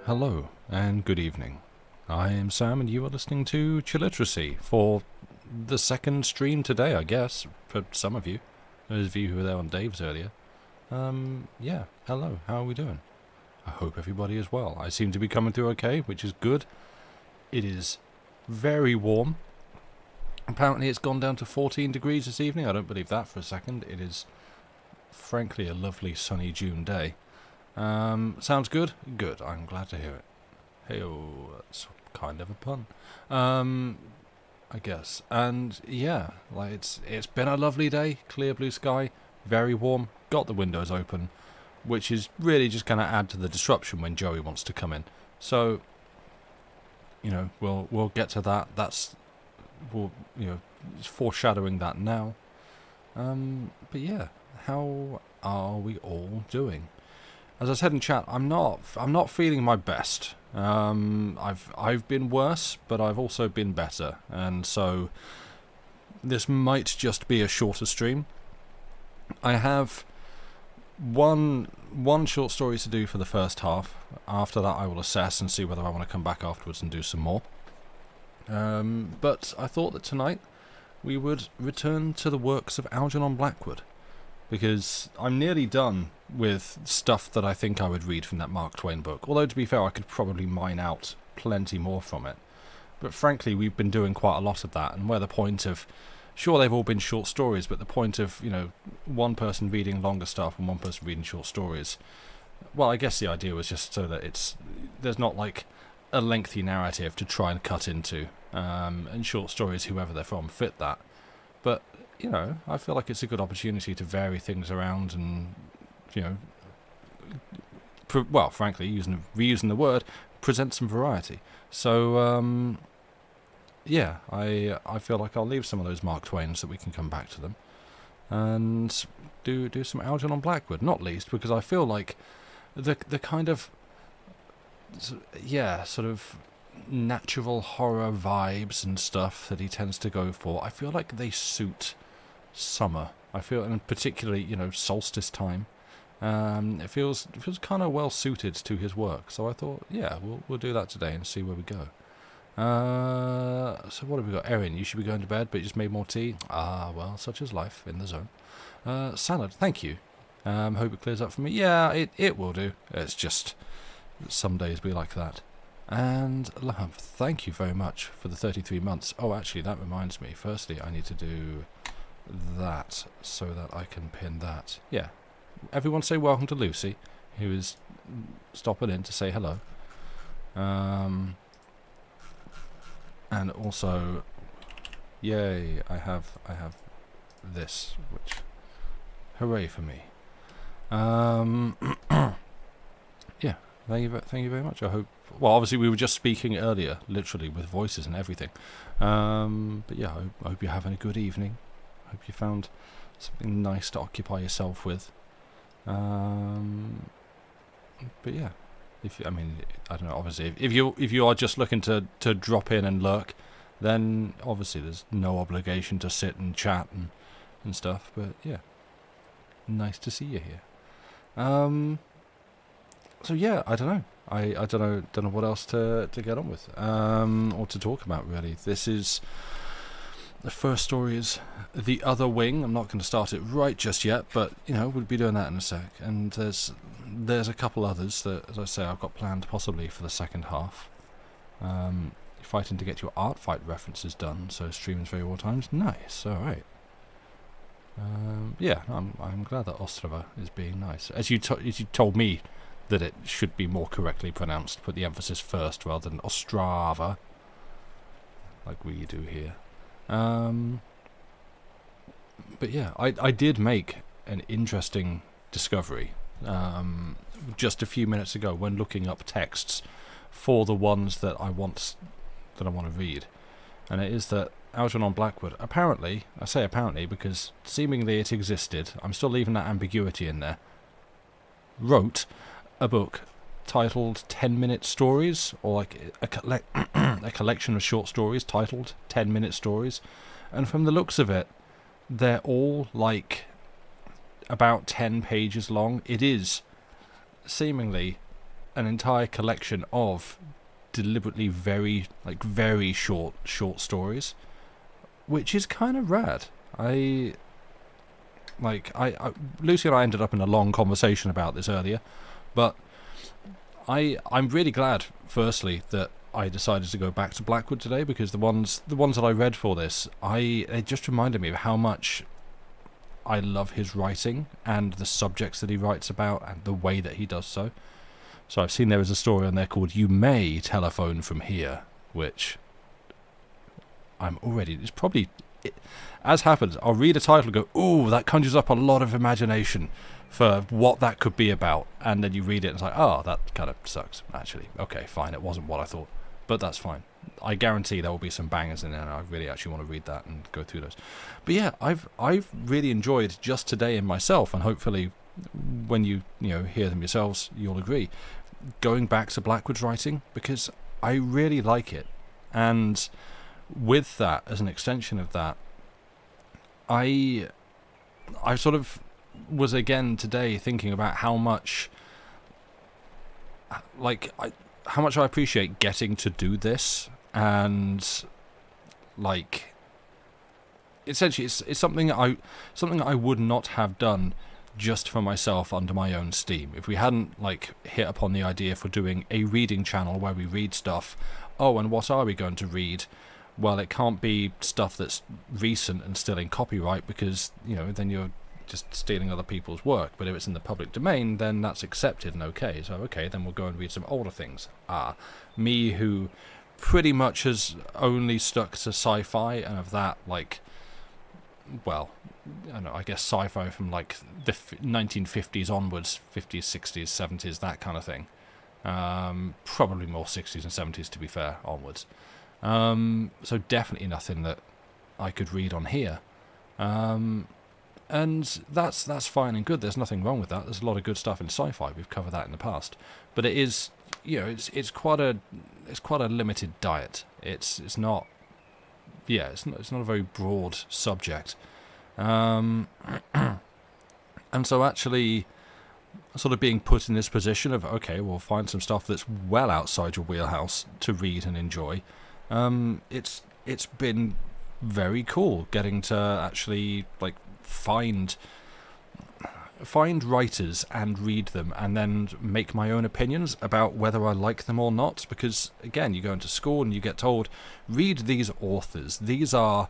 hello, and good evening. I am Sam, and you are listening to Chilliteracy for the second stream today, I guess, for some of you. Those of you who were there on Dave's earlier. Yeah, hello, how are we doing? I hope everybody is well. I seem to be coming through okay, which is good. It is very warm. Apparently it's gone down to 14 degrees this evening. I don't believe that for a second. It is, frankly, a lovely sunny June day. Sounds good? Good, I'm glad to hear it. Hey-oh, that's kind of a pun. I guess. And yeah, like it's been a lovely day, clear blue sky, very warm, got the windows open, which is really just going to add to the disruption when Joey wants to come in. So, you know, we'll get to that. It's foreshadowing that now. But yeah, how are we all doing? As I said in chat, I'm not feeling my best. I've been worse, but I've also been better, and so this might just be a shorter stream. I have one short story to do for the first half. After that, I will assess and see whether I want to come back afterwards and do some more. But I thought that tonight we would return to the works of Algernon Blackwood, because I'm nearly done with stuff that I think I would read from that Mark Twain book. Although, to be fair, I could probably mine out plenty more from it. But frankly, we've been doing quite a lot of that, and where the point of... Sure, they've all been short stories, but the point of, one person reading longer stuff and one person reading short stories... Well, I guess the idea was just so that there's not, like, a lengthy narrative to try and cut into. And short stories, whoever they're from, fit that. But... I feel like it's a good opportunity to vary things around and, frankly, reusing the word, present some variety. So, yeah, I feel like I'll leave some of those Mark Twains so that we can come back to them and do some Algernon Blackwood, not least because I feel like the kind of, sort of natural horror vibes and stuff that he tends to go for, I feel like they suit summer. I feel, and particularly, solstice time. It feels kind of well suited to his work. So I thought, yeah, we'll do that today and see where we go. So what have we got? Erin, you should be going to bed, but you just made more tea. Ah, well, such is life in the zone. Salad, thank you. Hope it clears up for me. Yeah, it will do. It's just some days be like that. And Lav, thank you very much for the 33 months. Oh, actually, that reminds me. Firstly, I need to do that so that I can pin that. Yeah. Everyone say welcome to Lucy, who is stopping in to say hello. And also, yay, I have this, which, hooray for me. Yeah, thank you very much. I hope. Well, obviously we were just speaking earlier, literally with voices and everything. But yeah, I hope you're having a good evening. I hope you found something nice to occupy yourself with. But yeah, I don't know. Obviously, if you are just looking to drop in and lurk, then obviously there's no obligation to sit and chat and stuff. But yeah, nice to see you here. So yeah, I don't know. I don't know what else to get on with or to talk about really. The first story is The Other Wing. I'm not going to start it right just yet, but we'll be doing that in a sec. And there's a couple others that, as I say, I've got planned possibly for the second half. Fighting to get your art fight references done, so streams very war times. Nice, all right. Yeah, I'm glad that Ostrava is being nice. As you told me that it should be more correctly pronounced, put the emphasis first rather than Ostrava, like we do here. But yeah, I did make an interesting discovery just a few minutes ago when looking up texts for the ones that I want to read, and it is that Algernon Blackwood, apparently, I say apparently because seemingly it existed, I'm still leaving that ambiguity in there, wrote a book titled 10-Minute Stories, or like a collection of short stories titled 10-Minute Stories, and from the looks of it, they're all like about 10 pages long. It is seemingly an entire collection of deliberately very short stories, which is kind of rad. Lucy and I ended up in a long conversation about this earlier, but I'm really glad, firstly, that I decided to go back to Blackwood today, because the ones that I read for this, it just reminded me of how much I love his writing and the subjects that he writes about and the way that he does so. So I've seen there is a story on there called "You May Telephone From Here," which it's probably, as happens, I'll read a title and go, ooh, that conjures up a lot of imagination for what that could be about, and then you read it and it's like, oh, that kind of sucks, actually. Okay, fine, it wasn't what I thought, but that's fine. I guarantee there will be some bangers in there, and I really actually want to read that and go through those. But yeah, I've really enjoyed just today in myself, and hopefully when you hear them yourselves, you'll agree, going back to Blackwood's writing, because I really like it. And with that, as an extension of that, I sort of was again today thinking about how much I appreciate getting to do this, and essentially it's something I would not have done just for myself under my own steam. If we hadn't hit upon the idea for doing a reading channel where we read stuff, and what are we going to read? Well, it can't be stuff that's recent and still in copyright, because then you're just stealing other people's work. But if it's in the public domain, then that's accepted and okay. So okay, then we'll go and read some older things. Me, who pretty much has only stuck to sci-fi, and of that, I guess sci-fi from the 1950s onwards, 50s, 60s, 70s, that kind of thing. Probably more 60s and 70s, to be fair, onwards. So definitely nothing that I could read on here. And that's fine and good. There's nothing wrong with that. There's a lot of good stuff in sci-fi. We've covered that in the past. But it is, it's quite a limited diet. It's not a very broad subject. And so actually sort of being put in this position of, okay, we'll find some stuff that's well outside your wheelhouse to read and enjoy. It's been very cool getting to actually find writers and read them, and then make my own opinions about whether I like them or not. Because again, you go into school and you get told, read these authors. These are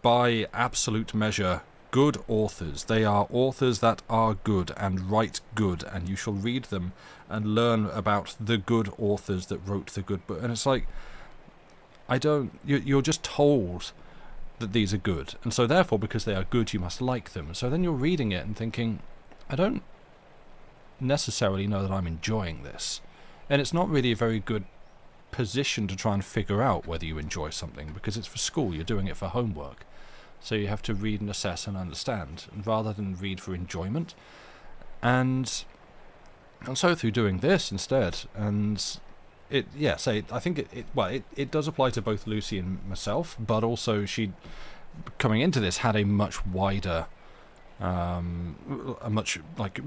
by absolute measure good authors. They are authors that are good and write good, and you shall read them and learn about the good authors that wrote the good book. And it's you're just told that these are good, and so therefore, because they are good, you must like them. So then you're reading it and thinking, I don't necessarily know that I'm enjoying this. And it's not really a very good position to try and figure out whether you enjoy something, because it's for school, you're doing it for homework. So you have to read and assess and understand, and rather than read for enjoyment. And so through doing this instead, and I think it does apply to both Lucy and myself, but also she, coming into this, had a much wider, a much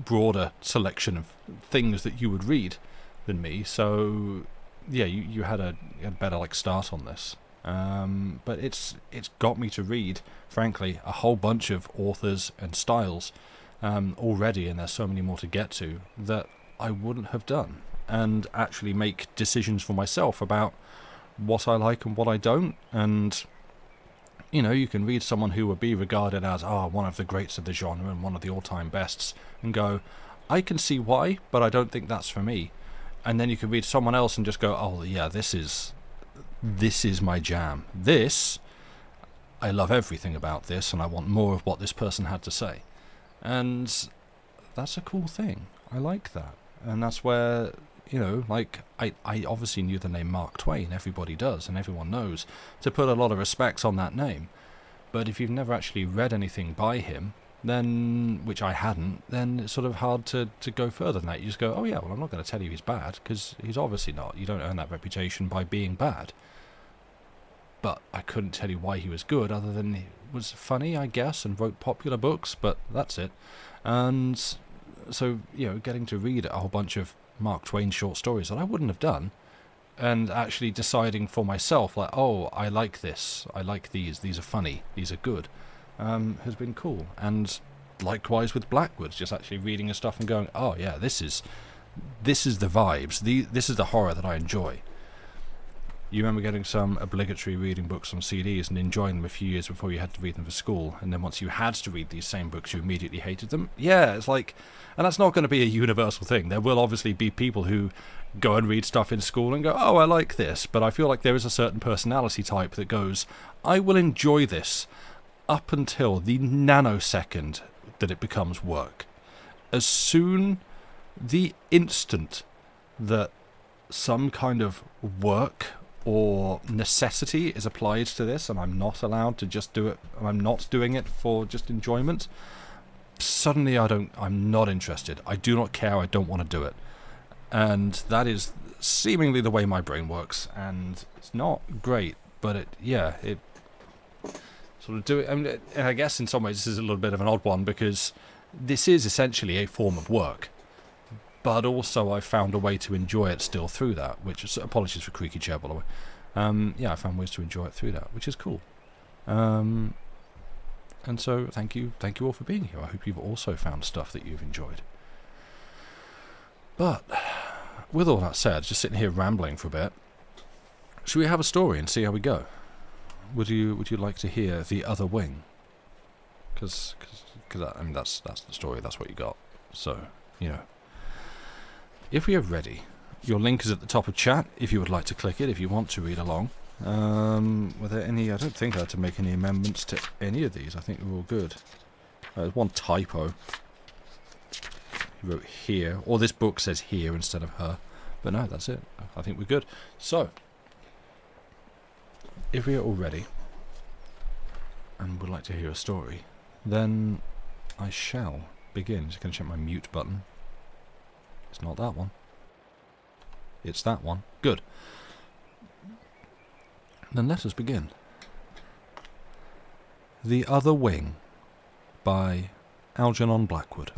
broader selection of things that you would read than me. So yeah, you had a better start on this. But it's got me to read, frankly, a whole bunch of authors and styles already, and there's so many more to get to that I wouldn't have done, and actually make decisions for myself about what I like and what I don't. And you can read someone who would be regarded as one of the greats of the genre and one of the all-time bests, and go, I can see why, but I don't think that's for me. And then you can read someone else and just go, oh yeah, this is my jam. I love everything about this, and I want more of what this person had to say. And that's a cool thing. I like that. And that's where, I obviously knew the name Mark Twain. Everybody does, and everyone knows to put a lot of respect on that name. But if you've never actually read anything by him, then, which I hadn't, then it's sort of hard to go further than that. You just go, oh yeah, well, I'm not going to tell you he's bad, because he's obviously not. You don't earn that reputation by being bad. But I couldn't tell you why he was good, other than he was funny, I guess, and wrote popular books, but that's it. And So, getting to read a whole bunch of Mark Twain short stories that I wouldn't have done, and actually deciding for myself, like, oh, I like this, I like these are funny, these are good, has been cool. And likewise with Blackwood, just actually reading his stuff and going, oh yeah, this is the vibes, this is the horror that I enjoy. You remember getting some obligatory reading books on CDs and enjoying them a few years before you had to read them for school, and then once you had to read these same books, you immediately hated them? Yeah, it's like, and that's not going to be a universal thing. There will obviously be people who go and read stuff in school and go, oh, I like this, but I feel like there is a certain personality type that goes, I will enjoy this up until the nanosecond that it becomes work. The instant that some kind of work or necessity is applied to this, and I'm not allowed to just do it, and I'm not doing it for just enjoyment, suddenly I'm not interested. I do not care, I don't want to do it. And that is seemingly the way my brain works, and it's not great, but it sort of do it. I mean, and I guess in some ways this is a little bit of an odd one, because this is essentially a form of work, but also I found a way to enjoy it still through that, which is, apologies for creaky chair, by the way. I found ways to enjoy it through that, which is cool. And so thank you all for being here. I hope you've also found stuff that you've enjoyed. But with all that said, just sitting here rambling for a bit, should we have a story and see how we go? Would you like to hear The Other Wing? Because I mean that's the story. That's what you got. So if we are ready, your link is at the top of chat. If you would like to click it, if you want to read along. Were there any? I don't think I had to make any amendments to any of these. I think we're all good. There's one typo. He wrote here, or this book says here instead of her. But no, that's it. I think we're good. So, if we are all ready and would like to hear a story, then I shall begin. Just going to check my mute button. It's not that one. It's that one. Good. Then let us begin. The Other Wing by Algernon Blackwood.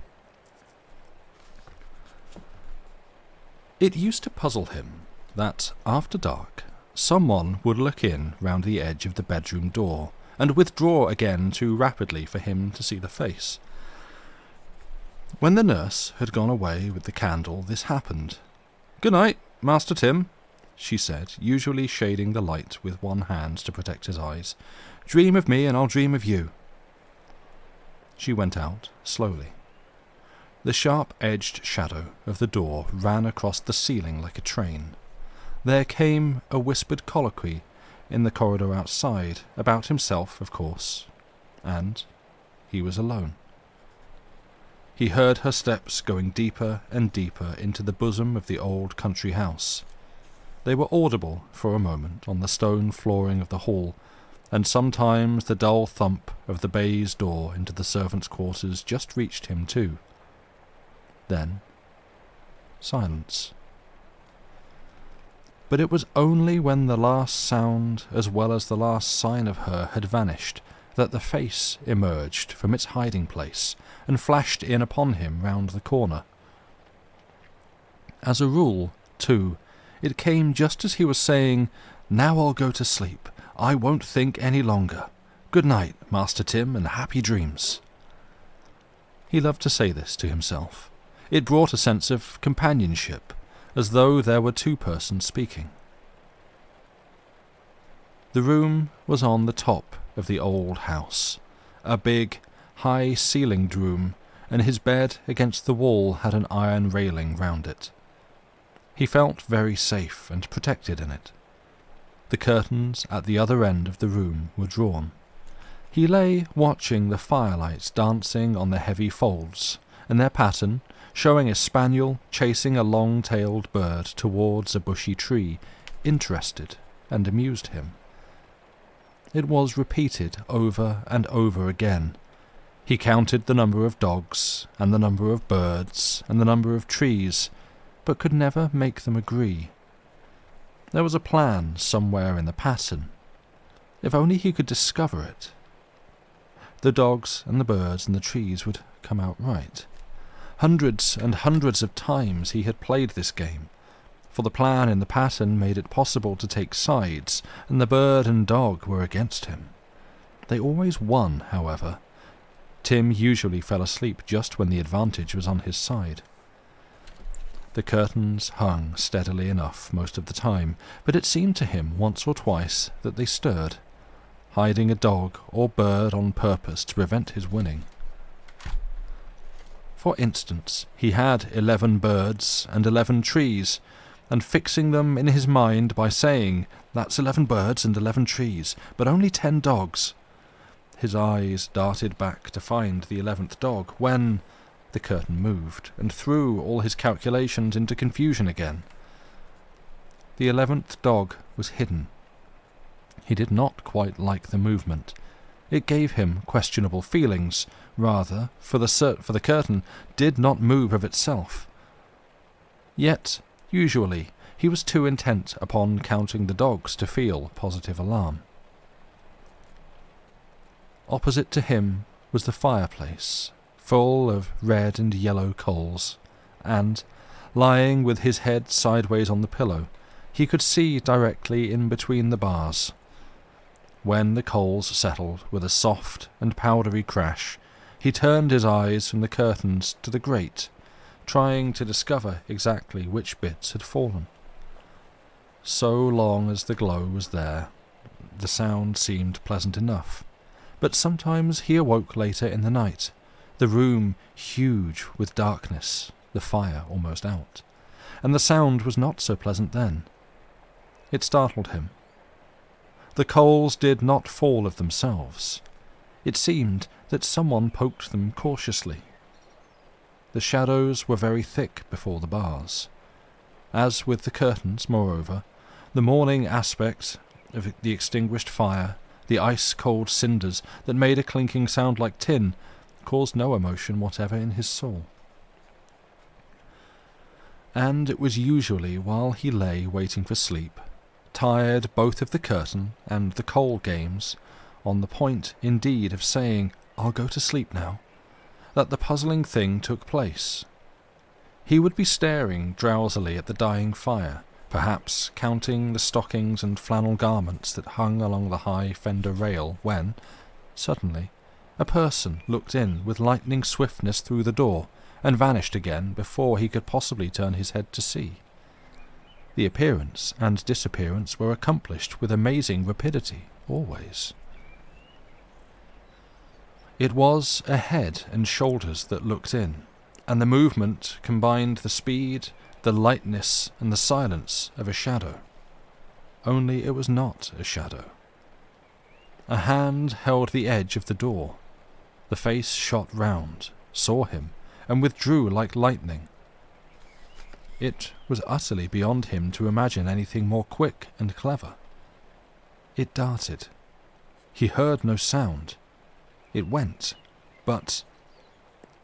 It used to puzzle him that, after dark, someone would look in round the edge of the bedroom door and withdraw again too rapidly for him to see the face. When the nurse had gone away with the candle, this happened. "Good night, Master Tim," she said, usually shading the light with one hand to protect his eyes. "Dream of me and I'll dream of you." She went out, slowly. The sharp-edged shadow of the door ran across the ceiling like a train. There came a whispered colloquy in the corridor outside, about himself, of course, and he was alone. He heard her steps going deeper and deeper into the bosom of the old country house. They were audible for a moment on the stone flooring of the hall, and sometimes the dull thump of the baize door into the servants' quarters just reached him too. Then silence. But it was only when the last sound as well as the last sign of her had vanished that the face emerged from its hiding place and flashed in upon him round the corner. As a rule, too, it came just as he was saying, "Now I'll go to sleep. I won't think any longer. Good night, Master Tim, and happy dreams." He loved to say this to himself. It brought a sense of companionship, as though there were two persons speaking. The room was on the top of the old house, a big, high-ceilinged room, and his bed against the wall had an iron railing round it. He felt very safe and protected in it. The curtains at the other end of the room were drawn. He lay watching the firelights dancing on the heavy folds, and their pattern, showing a spaniel chasing a long-tailed bird towards a bushy tree, interested and amused him. It was repeated over and over again. He counted the number of dogs, and the number of birds, and the number of trees, but could never make them agree. There was a plan somewhere in the pattern. If only he could discover it. The dogs and the birds and the trees would come out right. Hundreds and hundreds of times he had played this game, for the plan in the pattern made it possible to take sides, and the bird and dog were against him. They always won, however. Tim usually fell asleep just when the advantage was on his side. The curtains hung steadily enough most of the time, but it seemed to him once or twice that they stirred, hiding a dog or bird on purpose to prevent his winning. For instance, he had 11 birds and 11 trees, and fixing them in his mind by saying, "That's 11 birds and 11 trees, but only 10 dogs." His eyes darted back to find the 11th dog when the curtain moved and threw all his calculations into confusion again. The 11th dog was hidden. He did not quite like the movement. It gave him questionable feelings, rather, for the curtain did not move of itself. Yet, usually, he was too intent upon counting the dogs to feel positive alarm. Opposite to him was the fireplace, full of red and yellow coals, and, lying with his head sideways on the pillow, he could see directly in between the bars. When the coals settled with a soft and powdery crash, he turned his eyes from the curtains to the grate, trying to discover exactly which bits had fallen. So long as the glow was there, the sound seemed pleasant enough, but sometimes he awoke later in the night, the room huge with darkness, the fire almost out, and the sound was not so pleasant then. It startled him. The coals did not fall of themselves. It seemed that someone poked them cautiously. The shadows were very thick before the bars. As with the curtains, moreover, the morning aspect of the extinguished fire, the ice-cold cinders that made a clinking sound like tin, caused no emotion whatever in his soul. And it was usually while he lay waiting for sleep, tired both of the curtain and the coal games, on the point indeed of saying, "I'll go to sleep now," that the puzzling thing took place. He would be staring drowsily at the dying fire, perhaps counting the stockings and flannel garments that hung along the high fender rail when, suddenly, a person looked in with lightning swiftness through the door and vanished again before he could possibly turn his head to see. The appearance and disappearance were accomplished with amazing rapidity, always. It was a head and shoulders that looked in, and the movement combined the speed, the lightness, and the silence of a shadow. Only it was not a shadow. A hand held the edge of the door. The face shot round, saw him, and withdrew like lightning. It was utterly beyond him to imagine anything more quick and clever. It darted. He heard no sound. It went, but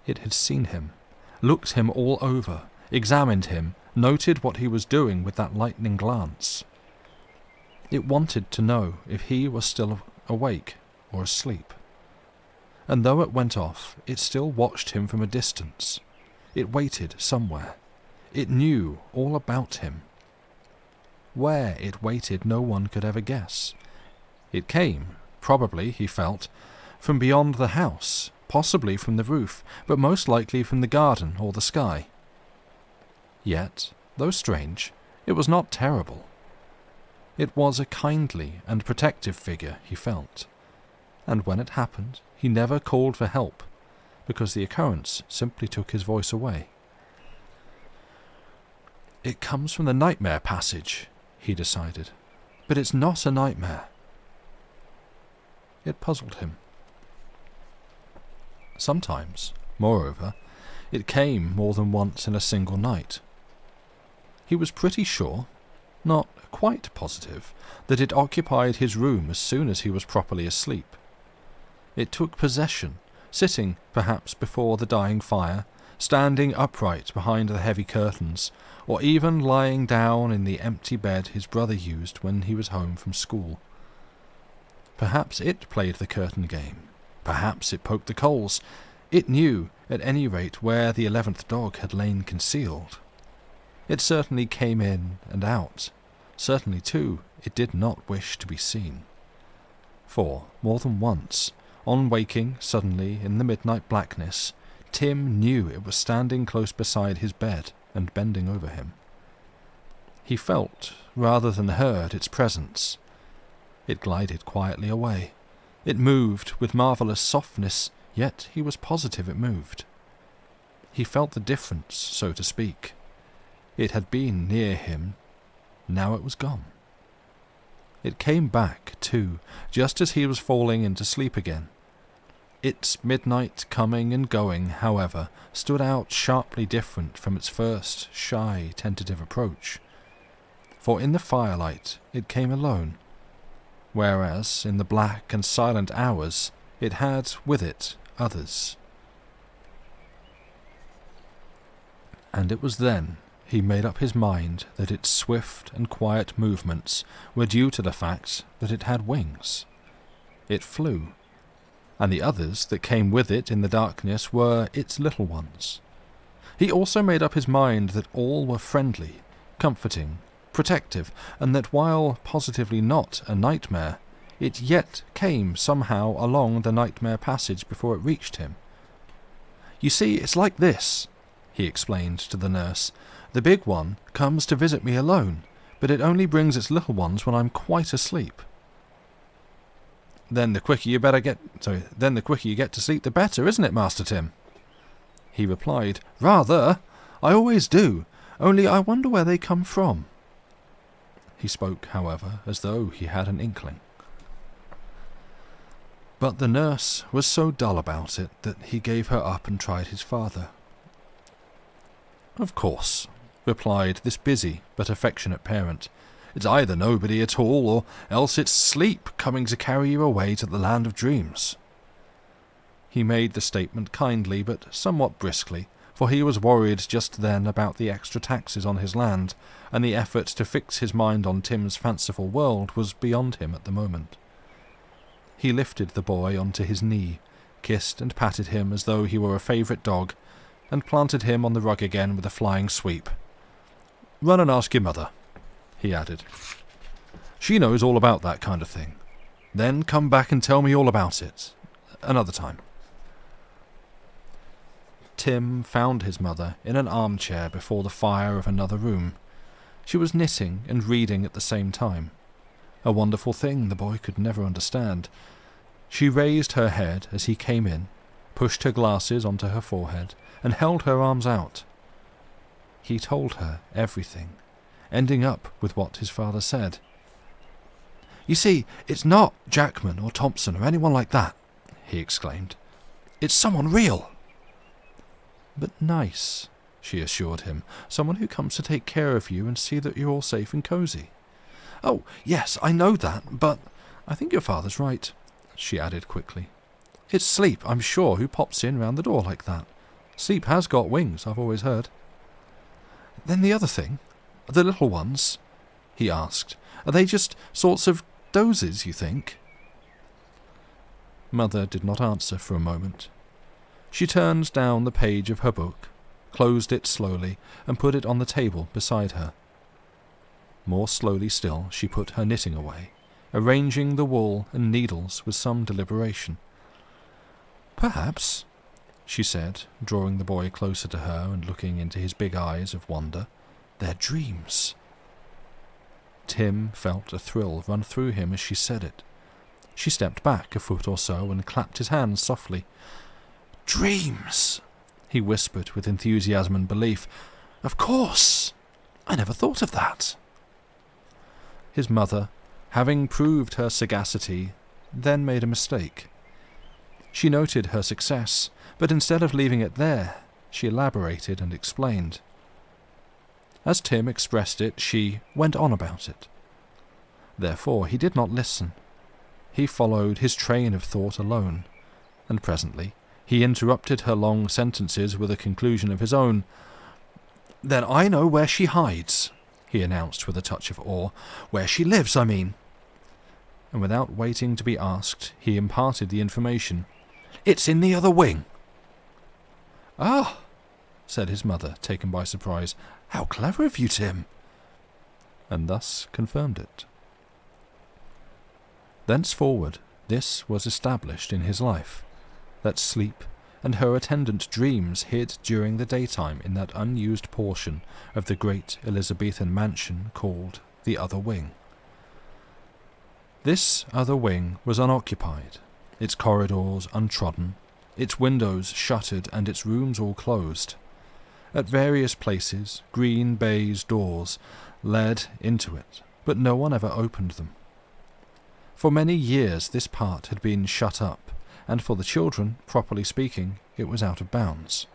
it had seen him, looked him all over, examined him, noted what he was doing with that lightning glance. It wanted to know if he was still awake or asleep. And though it went off, it still watched him from a distance. It waited somewhere. It knew all about him. Where it waited no one could ever guess. It came, probably, he felt, from beyond the house, possibly from the roof, but most likely from the garden or the sky. Yet, though strange, it was not terrible. It was a kindly and protective figure, he felt, and when it happened, he never called for help, because the occurrence simply took his voice away. "It comes from the nightmare passage," he decided, "but it's not a nightmare." It puzzled him. Sometimes, moreover, it came more than once in a single night. He was pretty sure, not quite positive, that it occupied his room as soon as he was properly asleep. It took possession, sitting, perhaps, before the dying fire, standing upright behind the heavy curtains, or even lying down in the empty bed his brother used when he was home from school. Perhaps it played the curtain game. Perhaps it poked the coals. It knew, at any rate, where the 11th dog had lain concealed. It certainly came in and out. Certainly, too, it did not wish to be seen. For, more than once, on waking suddenly in the midnight blackness, Tim knew it was standing close beside his bed and bending over him. He felt, rather than heard, its presence. It glided quietly away. It moved with marvellous softness, yet he was positive it moved. He felt the difference, so to speak. It had been near him, now it was gone. It came back, too, just as he was falling into sleep again. Its midnight coming and going, however, stood out sharply different from its first shy, tentative approach. For in the firelight it came alone, whereas in the black and silent hours it had with it others. And it was then he made up his mind that its swift and quiet movements were due to the fact that it had wings. It flew, and the others that came with it in the darkness were its little ones. He also made up his mind that all were friendly, comforting, protective, and that while positively not a nightmare, it yet came somehow along the nightmare passage before it reached him. "You see, it's like this," he explained to the nurse. "The big one comes to visit me alone, but it only brings its little ones when I'm quite asleep." Then the quicker you get to sleep, the better, isn't it, Master Tim?" He replied, "Rather. I always do, only I wonder where they come from." He spoke, however, as though he had an inkling. But the nurse was so dull about it that he gave her up and tried his father. "Of course," replied this busy but affectionate parent. "It's either nobody at all, or else it's sleep coming to carry you away to the land of dreams." He made the statement kindly but somewhat briskly, for he was worried just then about the extra taxes on his land, and the effort to fix his mind on Tim's fanciful world was beyond him at the moment. He lifted the boy onto his knee, kissed and patted him as though he were a favourite dog, and planted him on the rug again with a flying sweep. "Run and ask your mother," he added. "She knows all about that kind of thing. Then come back and tell me all about it. Another time." Tim found his mother in an armchair before the fire of another room. She was knitting and reading at the same time. A wonderful thing the boy could never understand. She raised her head as he came in, pushed her glasses onto her forehead, and held her arms out. He told her everything, ending up with what his father said. "You see, it's not Jackman or Thompson or anyone like that," he exclaimed. "It's someone real." "But nice," she assured him. "Someone who comes to take care of you and see that you're all safe and cozy." "Oh, yes, I know that, but I think your father's right," she added quickly. "It's Sleep, I'm sure, who pops in round the door like that. Sleep has got wings, I've always heard." "Then the other thing, the little ones," he asked, "are they just sorts of dozes, you think?" Mother did not answer for a moment. She turned down the page of her book, closed it slowly, and put it on the table beside her. More slowly still, she put her knitting away, arranging the wool and needles with some deliberation. "Perhaps," she said, drawing the boy closer to her and looking into his big eyes of wonder, "they're dreams." Tim felt a thrill run through him as she said it. She stepped back a foot or so and clapped his hands softly. "Dreams!" he whispered with enthusiasm and belief. "Of course! I never thought of that." His mother, having proved her sagacity, then made a mistake. She noted her success, but instead of leaving it there, she elaborated and explained. As Tim expressed it, she went on about it. Therefore he did not listen. He followed his train of thought alone, and presently he interrupted her long sentences with a conclusion of his own. "Then I know where she hides," he announced with a touch of awe. "Where she lives, I mean." And without waiting to be asked, he imparted the information. "It's in the other wing." "Ah!" said his mother, taken by surprise. "How clever of you, Tim!" And thus confirmed it. Thenceforward, this was established in his life, that sleep and her attendant dreams hid during the daytime in that unused portion of the great Elizabethan mansion called the Other Wing. This other wing was unoccupied, its corridors untrodden, its windows shuttered and its rooms all closed. At various places, green baize doors led into it, but no one ever opened them. For many years this part had been shut up, and for the children, properly speaking, it was out of bounds.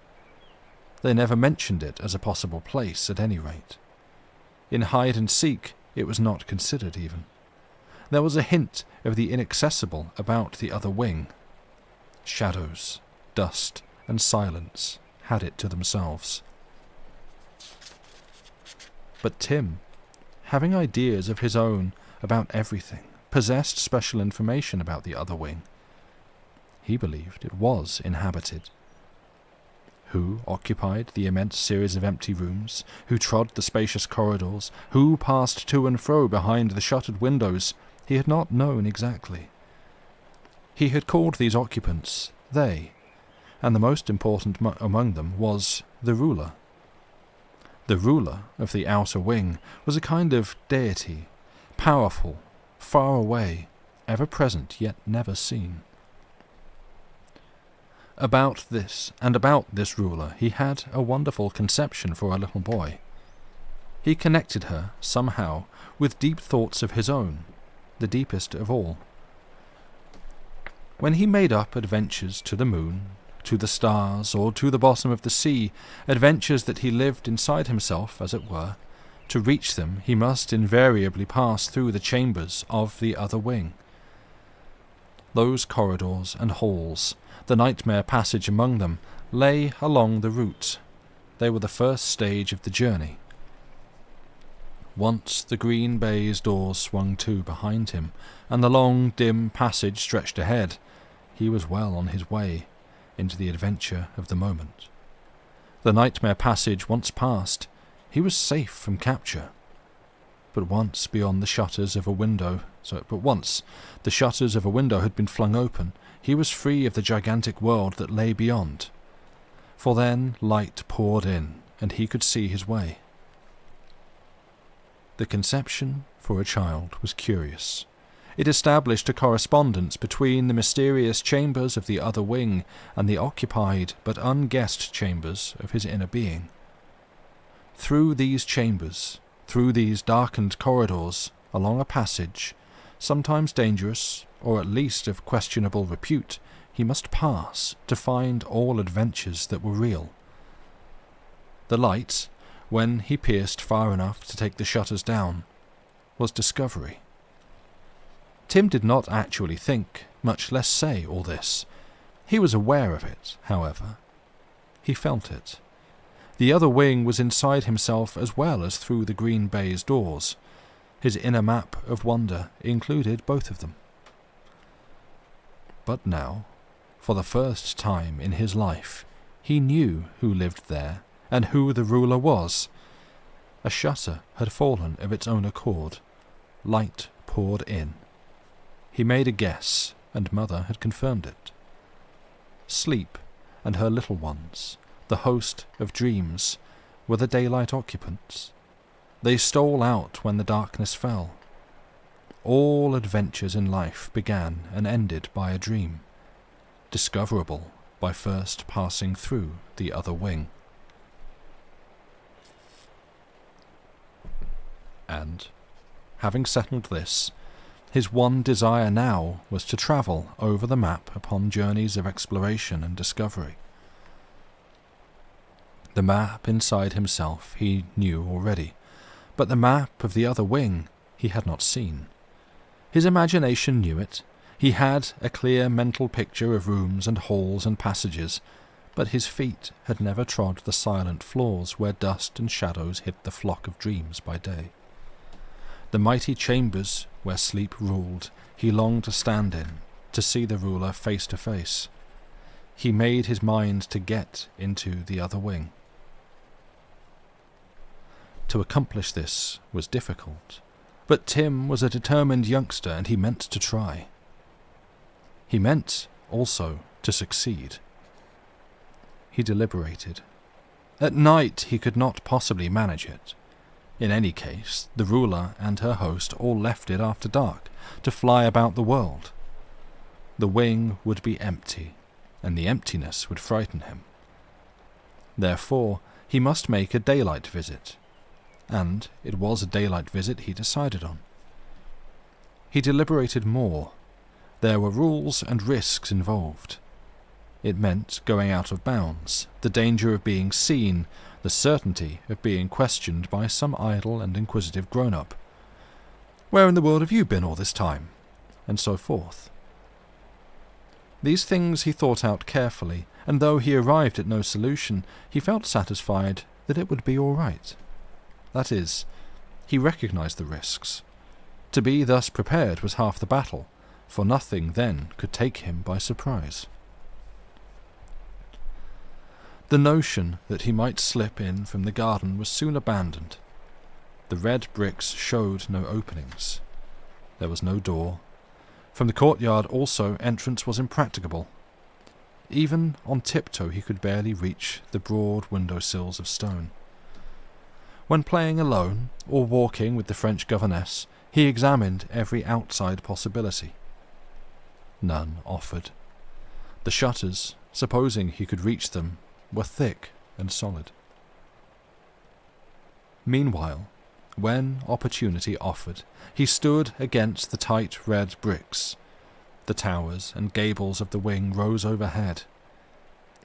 They never mentioned it as a possible place, at any rate. In hide and seek, it was not considered even. There was a hint of the inaccessible about the other wing. Shadows, dust, and silence had it to themselves. But Tim, having ideas of his own about everything, possessed special information about the other wing. He believed it was inhabited. Who occupied the immense series of empty rooms? Who trod the spacious corridors? Who passed to and fro behind the shuttered windows? He had not known exactly. He had called these occupants they, and the most important among them was the ruler. The ruler of the outer wing was a kind of deity, powerful, far away, ever present yet never seen. About this ruler he had a wonderful conception for a little boy. He connected her, somehow, with deep thoughts of his own, the deepest of all. When he made up adventures to the moon, to the stars, or to the bottom of the sea, adventures that he lived inside himself, as it were, to reach them he must invariably pass through the chambers of the other wing. Those corridors and halls, the nightmare passage among them, lay along the route. They were the first stage of the journey. Once the green baize doors swung to behind him, and the long, dim passage stretched ahead, he was well on his way into the adventure of the moment. The nightmare passage once passed, he was safe from capture. But once the shutters of a window had been flung open, he was free of the gigantic world that lay beyond. For then light poured in, and he could see his way. The conception for a child was curious. It established a correspondence between the mysterious chambers of the other wing and the occupied but unguessed chambers of his inner being. Through these chambers, through these darkened corridors, along a passage, sometimes dangerous, or at least of questionable repute, he must pass to find all adventures that were real. The light, when he pierced far enough to take the shutters down, was discovery. Tim did not actually think, much less say, all this. He was aware of it, however. He felt it. The other wing was inside himself as well as through the green baize doors. His inner map of wonder included both of them. But now, for the first time in his life, he knew who lived there and who the ruler was. A shutter had fallen of its own accord. Light poured in. He made a guess, and Mother had confirmed it. Sleep and her little ones, the host of dreams, were the daylight occupants. They stole out when the darkness fell. All adventures in life began and ended by a dream, discoverable by first passing through the other wing. And, having settled this, his one desire now was to travel over the map upon journeys of exploration and discovery. The map inside himself he knew already, but the map of the other wing he had not seen. His imagination knew it. He had a clear mental picture of rooms and halls and passages, but his feet had never trod the silent floors where dust and shadows hid the flock of dreams by day. The mighty chambers where sleep ruled, he longed to stand in, to see the ruler face to face. he made his mind to get into the other wing. To accomplish this was difficult, but Tim was a determined youngster and he meant to try. He meant also to succeed. He deliberated. At night he could not possibly manage it. In any case, the ruler and her host all left it after dark to fly about the world. The wing would be empty, and the emptiness would frighten him. Therefore, he must make a daylight visit, and it was a daylight visit he decided on. He deliberated more. There were rules and risks involved. It meant going out of bounds, the danger of being seen, the certainty of being questioned by some idle and inquisitive grown-up. "Where in the world have you been all this time?" and so forth. These things he thought out carefully, and though he arrived at no solution, he felt satisfied that it would be all right. That is, he recognized the risks. To be thus prepared was half the battle, for nothing then could take him by surprise. The notion that he might slip in from the garden was soon abandoned. The red bricks showed no openings. There was no door. From the courtyard also entrance was impracticable. Even on tiptoe he could barely reach the broad window-sills of stone. When playing alone, or walking with the French governess, he examined every outside possibility. None offered. The shutters, supposing he could reach them, were thick and solid. Meanwhile, when opportunity offered, he stood against the tight red bricks. The towers and gables of the wing rose overhead.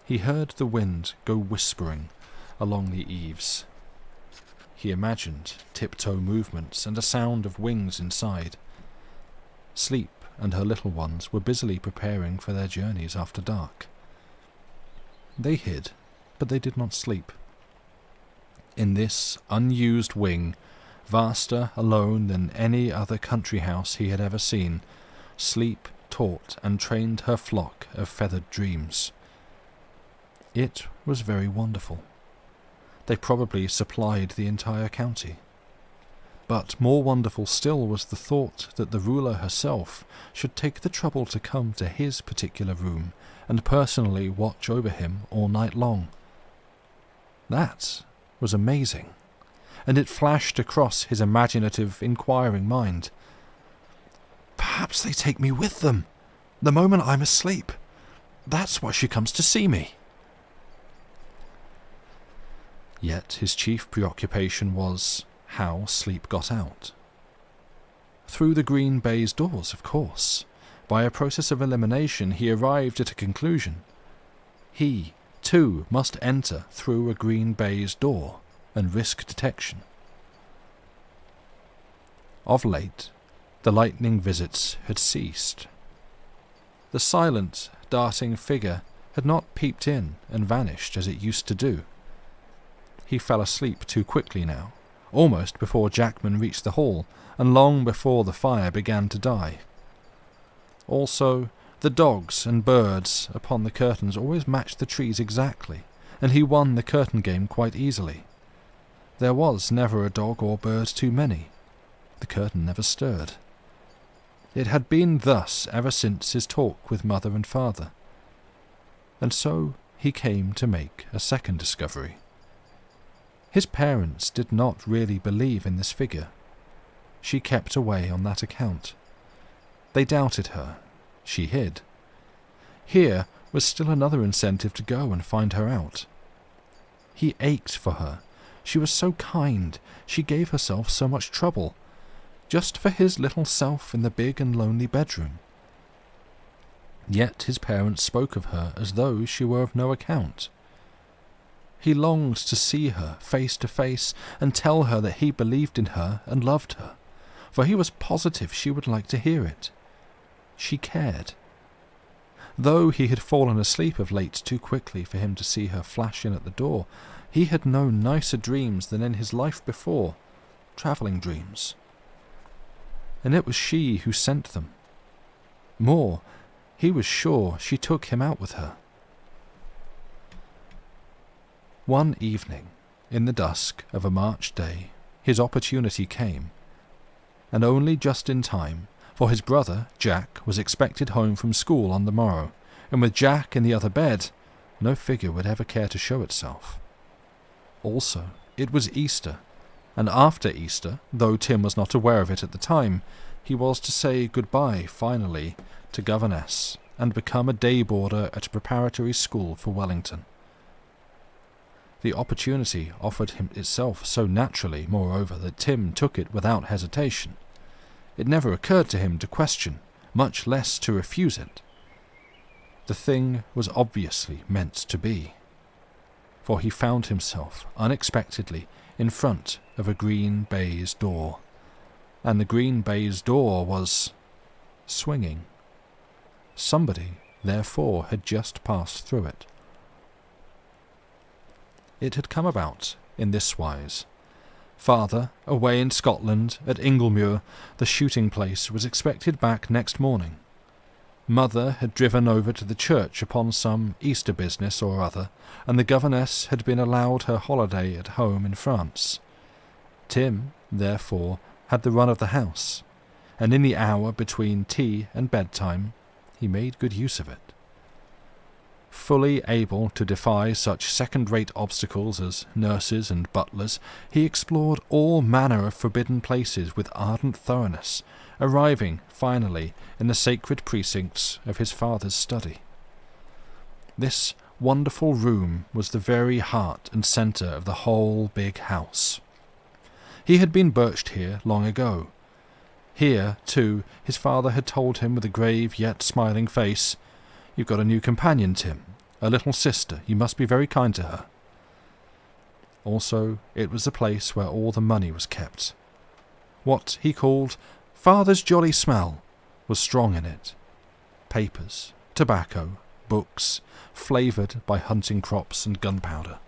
He heard the wind go whispering along the eaves. He imagined tiptoe movements and a sound of wings inside. Sleep and her little ones were busily preparing for their journeys after dark. They hid, but they did not sleep. In this unused wing, vaster alone than any other country house he had ever seen, Sleep taught and trained her flock of feathered dreams. It was very wonderful. They probably supplied the entire county. But more wonderful still was the thought that the ruler herself should take the trouble to come to his particular room and personally watch over him all night long. That was amazing, and it flashed across his imaginative, inquiring mind. Perhaps they take me with them, the moment I'm asleep. That's why she comes to see me. Yet his chief preoccupation was how Sleep got out. Through the green baize doors, of course. By a process of elimination, he arrived at a conclusion. He, too, must enter through a green baize door and risk detection. Of late, the lightning visits had ceased. The silent, darting figure had not peeped in and vanished as it used to do. He fell asleep too quickly now, almost before Jackman reached the hall, and long before the fire began to die. Also, the dogs and birds upon the curtains always matched the trees exactly, and he won the curtain game quite easily. There was never a dog or bird too many. The curtain never stirred. It had been thus ever since his talk with mother and father. And so he came to make a second discovery. His parents did not really believe in this figure. She kept away on that account. They doubted her. She hid. Here was still another incentive to go and find her out. He ached for her. She was so kind. She gave herself so much trouble. Just for his little self in the big and lonely bedroom. Yet his parents spoke of her as though she were of no account. He longed to see her face to face and tell her that he believed in her and loved her, for he was positive she would like to hear it. She cared. Though he had fallen asleep of late too quickly for him to see her flash in at the door, he had known nicer dreams than in his life before, travelling dreams. And it was she who sent them. More, he was sure she took him out with her. One evening, in the dusk of a March day, his opportunity came, and only just in time, for his brother, Jack, was expected home from school on the morrow, and with Jack in the other bed, no figure would ever care to show itself. Also, it was Easter, and after Easter, though Tim was not aware of it at the time, he was to say goodbye, finally, to governess, and become a day boarder at a preparatory school for Wellington. The opportunity offered him itself so naturally, moreover, that Tim took it without hesitation. It never occurred to him to question, much less to refuse it. The thing was obviously meant to be, for he found himself unexpectedly in front of a green baize door, and the green baize door was swinging. Somebody, therefore, had just passed through it. It had come about in this wise. Father, away in Scotland, at Inglemuir, the shooting place, was expected back next morning. Mother had driven over to the church upon some Easter business or other, and the governess had been allowed her holiday at home in France. Tim, therefore, had the run of the house, and in the hour between tea and bedtime he made good use of it. Fully able to defy such second-rate obstacles as nurses and butlers, he explored all manner of forbidden places with ardent thoroughness, arriving, finally, in the sacred precincts of his father's study. This wonderful room was the very heart and centre of the whole big house. He had been birched here long ago. Here, too, his father had told him with a grave yet smiling face, "You've got a new companion, Tim, a little sister. You must be very kind to her." Also, it was the place where all the money was kept. What he called "Father's jolly smell" was strong in it. Papers, tobacco, books, flavoured by hunting crops and gunpowder.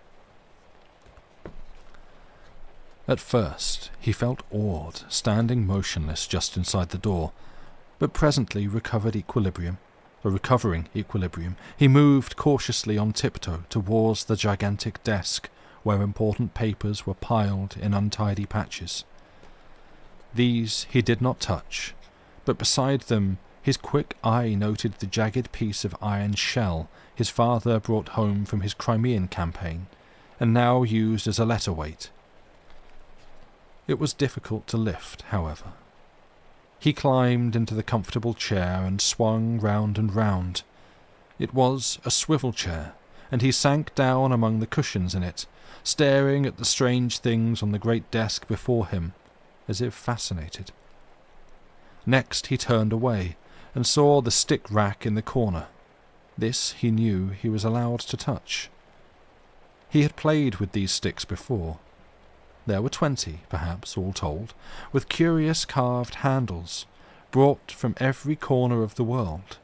At first he felt awed, standing motionless just inside the door, but presently recovering equilibrium, he moved cautiously on tiptoe towards the gigantic desk where important papers were piled in untidy patches. These he did not touch, but beside them his quick eye noted the jagged piece of iron shell his father brought home from his Crimean campaign, and now used as a letter-weight. It was difficult to lift, however. He climbed into the comfortable chair and swung round and round. It was a swivel chair, and he sank down among the cushions in it, staring at the strange things on the great desk before him, as if fascinated. Next he turned away, and saw the stick rack in the corner. This he knew he was allowed to touch. He had played with these sticks before. There were 20, perhaps, all told, with curious carved handles, brought from every corner of the world.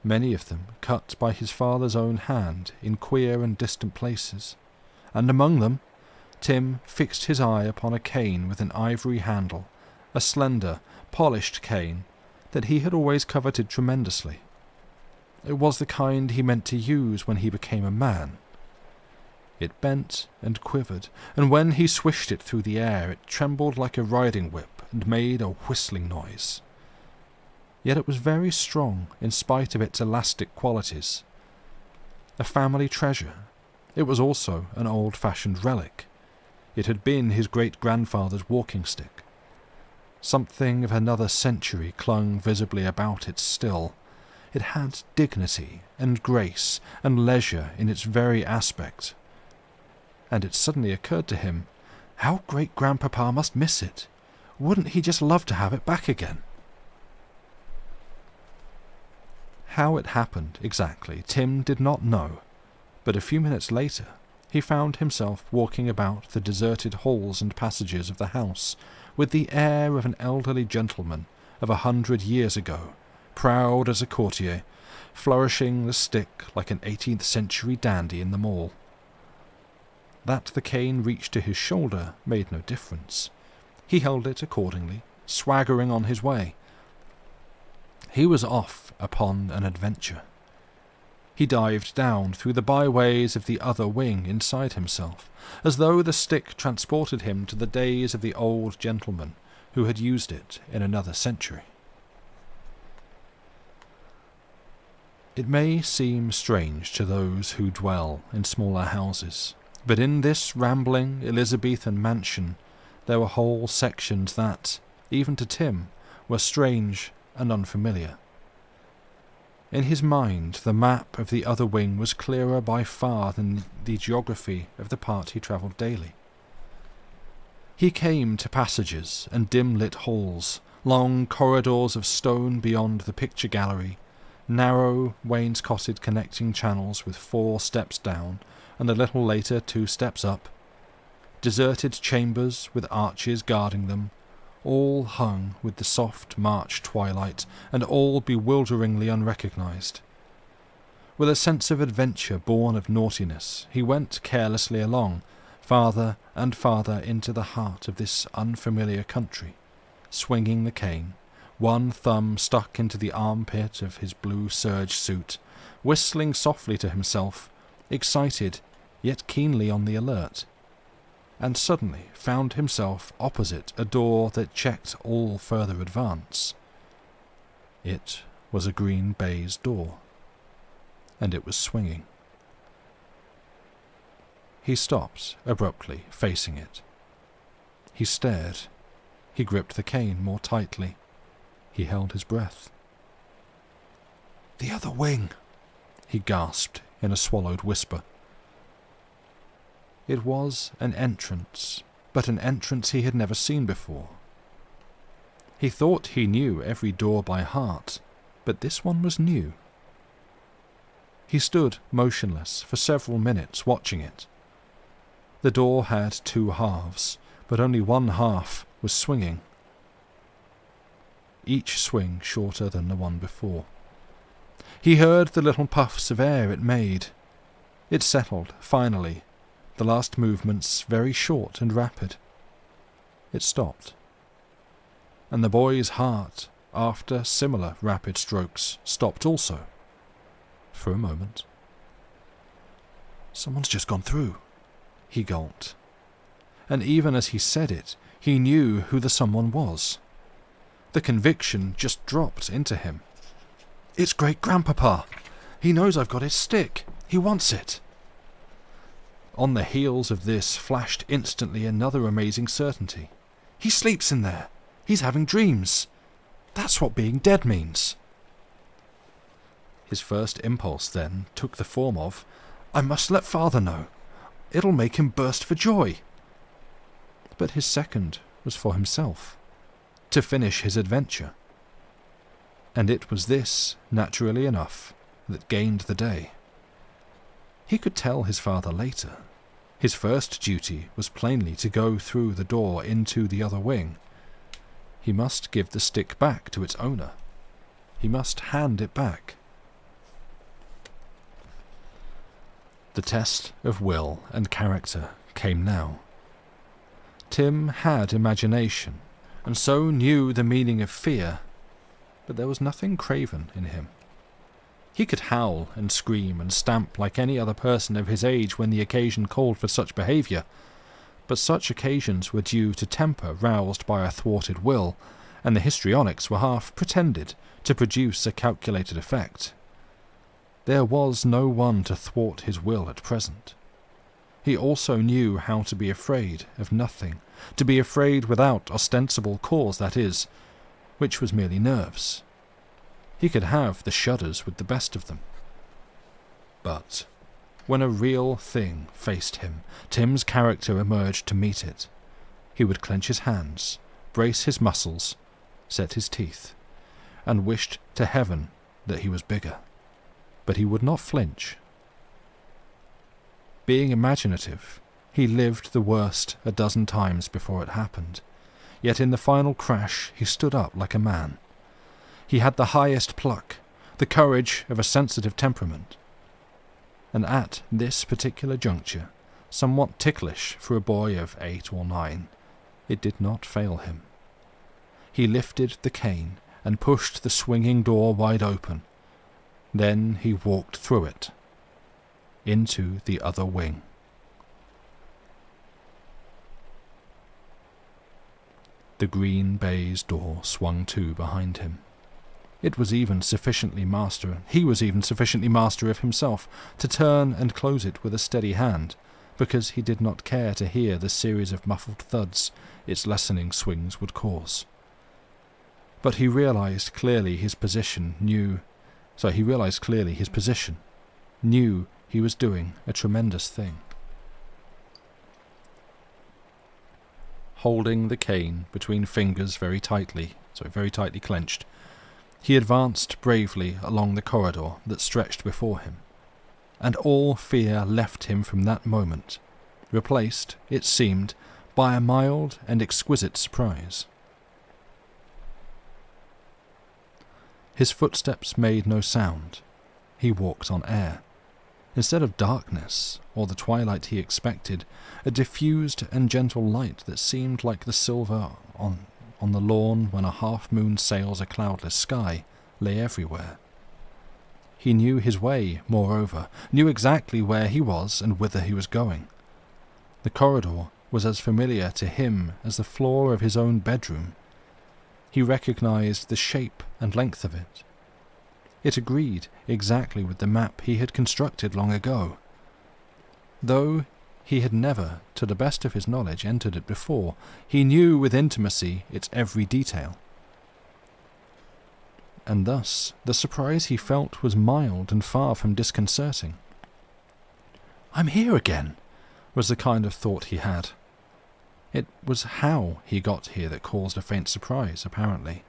Many of them cut by his father's own hand in queer and distant places, and among them Tim fixed his eye upon a cane with an ivory handle, a slender, polished cane that he had always coveted tremendously. It was the kind he meant to use when he became a man. It bent and quivered, and when he swished it through the air it trembled like a riding whip and made a whistling noise. Yet it was very strong in spite of its elastic qualities. A family treasure, it was also an old-fashioned relic. It had been his great-grandfather's walking stick. Something of another century clung visibly about it still. It had dignity and grace and leisure in its very aspect. And it suddenly occurred to him, how great-grandpapa must miss it. Wouldn't he just love to have it back again? How it happened exactly, Tim did not know, but a few minutes later he found himself walking about the deserted halls and passages of the house with the air of an elderly gentleman of 100 years ago, proud as a courtier, flourishing the stick like an 18th century dandy in the mall. That the cane reached to his shoulder made no difference. He held it accordingly, swaggering on his way. He was off upon an adventure. He dived down through the byways of the other wing inside himself, as though the stick transported him to the days of the old gentleman who had used it in another century. It may seem strange to those who dwell in smaller houses, but in this rambling Elizabethan mansion there were whole sections that, even to Tim, were strange and unfamiliar. In his mind, the map of the other wing was clearer by far than the geography of the part he travelled daily. He came to passages and dim-lit halls, long corridors of stone beyond the picture gallery, narrow, wainscoted connecting channels with 4 steps down and a little later 2 steps up, deserted chambers with arches guarding them, all hung with the soft March twilight and all bewilderingly unrecognised. With a sense of adventure born of naughtiness, he went carelessly along, farther and farther into the heart of this unfamiliar country, swinging the cane, one thumb stuck into the armpit of his blue serge suit, whistling softly to himself, excited yet keenly on the alert, and suddenly found himself opposite a door that checked all further advance. It was a green baize door, and it was swinging. He stopped abruptly, facing it. He stared. He gripped the cane more tightly. He held his breath. "The other wing," he gasped in a swallowed whisper. It was an entrance, but an entrance he had never seen before. He thought he knew every door by heart, but this one was new. He stood motionless for several minutes, watching it. The door had 2 halves, but only one half was swinging, each swing shorter than the one before. He heard the little puffs of air it made. It settled, finally, the last movements very short and rapid. It stopped. And the boy's heart, after similar rapid strokes, stopped also. For a moment. "Someone's just gone through," he gulped. And even as he said it, he knew who the someone was. The conviction just dropped into him. "It's great-grandpapa! He knows I've got his stick! He wants it!" On the heels of this flashed instantly another amazing certainty. "He sleeps in there! He's having dreams! That's what being dead means!" His first impulse, then, took the form of, "I must let father know. It'll make him burst for joy." But his second was for himself, to finish his adventure. And it was this, naturally enough, that gained the day. He could tell his father later. His first duty was plainly to go through the door into the other wing. He must give the stick back to its owner. He must hand it back. The test of will and character came now. Tim had imagination, and so knew the meaning of fear, but there was nothing craven in him. He could howl and scream and stamp like any other person of his age when the occasion called for such behaviour, but such occasions were due to temper roused by a thwarted will, and the histrionics were half pretended to produce a calculated effect. There was no one to thwart his will at present. He also knew how to be afraid of nothing, to be afraid without ostensible cause, that is, which was merely nerves. He could have the shudders with the best of them. But when a real thing faced him, Tim's character emerged to meet it. He would clench his hands, brace his muscles, set his teeth, and wished to heaven that he was bigger. But he would not flinch. Being imaginative, he lived the worst a dozen times before it happened, yet in the final crash he stood up like a man. He had the highest pluck, the courage of a sensitive temperament. And at this particular juncture, somewhat ticklish for a boy of 8 or 9, it did not fail him. He lifted the cane and pushed the swinging door wide open. Then he walked through it, into the other wing. The green baize door swung to behind him. He was even sufficiently master of himself to turn and close it with a steady hand, because he did not care to hear the series of muffled thuds its lessening swings would cause. But he realized clearly his position, knew he was doing a tremendous thing. Holding the cane between fingers very tightly clenched, he advanced bravely along the corridor that stretched before him, and all fear left him from that moment, replaced, it seemed, by a mild and exquisite surprise. His footsteps made no sound. He walked on air. Instead of darkness, or the twilight he expected, a diffused and gentle light that seemed like the silver on the lawn when a half-moon sails a cloudless sky lay everywhere. He knew his way, moreover, knew exactly where he was and whither he was going. The corridor was as familiar to him as the floor of his own bedroom. He recognized the shape and length of it. It agreed exactly with the map he had constructed long ago. Though he had never, to the best of his knowledge, entered it before, he knew with intimacy its every detail. And thus the surprise he felt was mild and far from disconcerting. "I'm here again," was the kind of thought he had. It was how he got here that caused a faint surprise, apparently.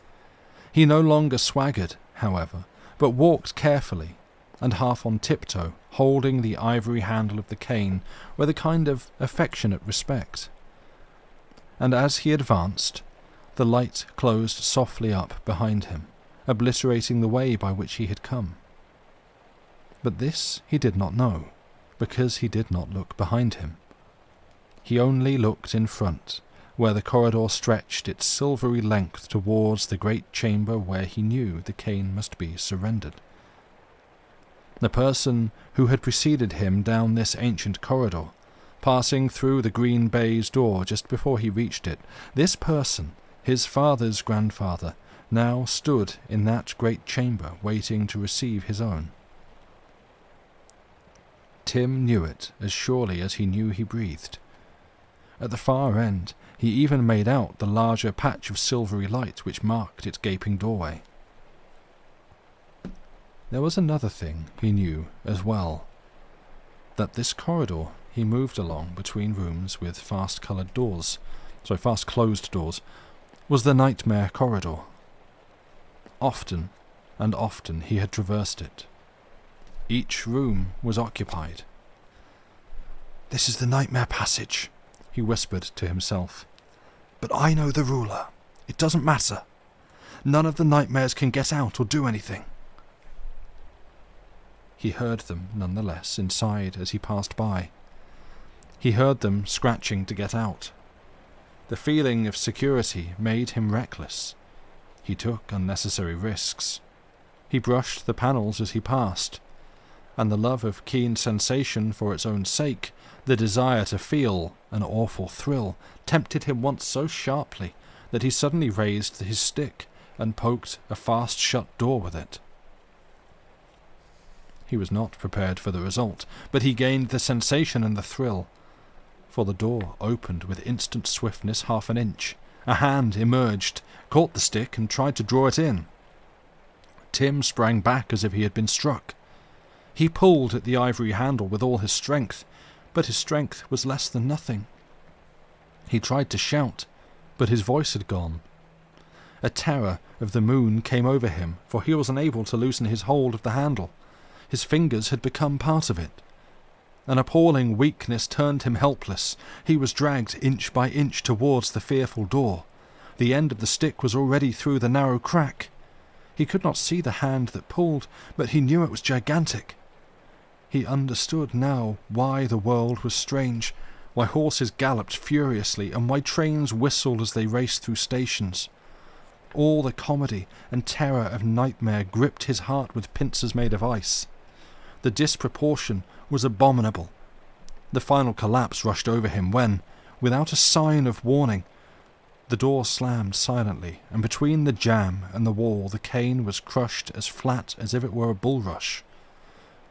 He no longer swaggered, however, but walked carefully, and half on tiptoe, holding the ivory handle of the cane with a kind of affectionate respect. And as he advanced, the light closed softly up behind him, obliterating the way by which he had come. But this he did not know, because he did not look behind him. He only looked in front, where the corridor stretched its silvery length towards the great chamber where he knew the cane must be surrendered. The person who had preceded him down this ancient corridor, passing through the green baize door just before he reached it, this person, his father's grandfather, now stood in that great chamber waiting to receive his own. Tim knew it as surely as he knew he breathed. At the far end, he even made out the larger patch of silvery light which marked its gaping doorway. There was another thing he knew as well, that this corridor he moved along between rooms with fast-closed doors, was the nightmare corridor. Often and often he had traversed it. Each room was occupied. "This is the nightmare passage," he whispered to himself. "But I know the ruler. It doesn't matter. None of the nightmares can get out or do anything." He heard them, nonetheless, inside as he passed by. He heard them scratching to get out. The feeling of security made him reckless. He took unnecessary risks. He brushed the panels as he passed, and the love of keen sensation for its own sake, the desire to feel an awful thrill, tempted him once so sharply that he suddenly raised his stick and poked a fast-shut door with it. He was not prepared for the result, but he gained the sensation and the thrill, for the door opened with instant swiftness half an inch. A hand emerged, caught the stick, and tried to draw it in. Tim sprang back as if he had been struck. He pulled at the ivory handle with all his strength, but his strength was less than nothing. He tried to shout, but his voice had gone. A terror of the moon came over him, for he was unable to loosen his hold of the handle. His fingers had become part of it. An appalling weakness turned him helpless. He was dragged inch by inch towards the fearful door. The end of the stick was already through the narrow crack. He could not see the hand that pulled, but he knew it was gigantic. He understood now why the world was strange, why horses galloped furiously, and why trains whistled as they raced through stations. All the comedy and terror of nightmare gripped his heart with pincers made of ice. The disproportion was abominable. The final collapse rushed over him when, without a sign of warning, the door slammed silently, and between the jamb and the wall the cane was crushed as flat as if it were a bulrush.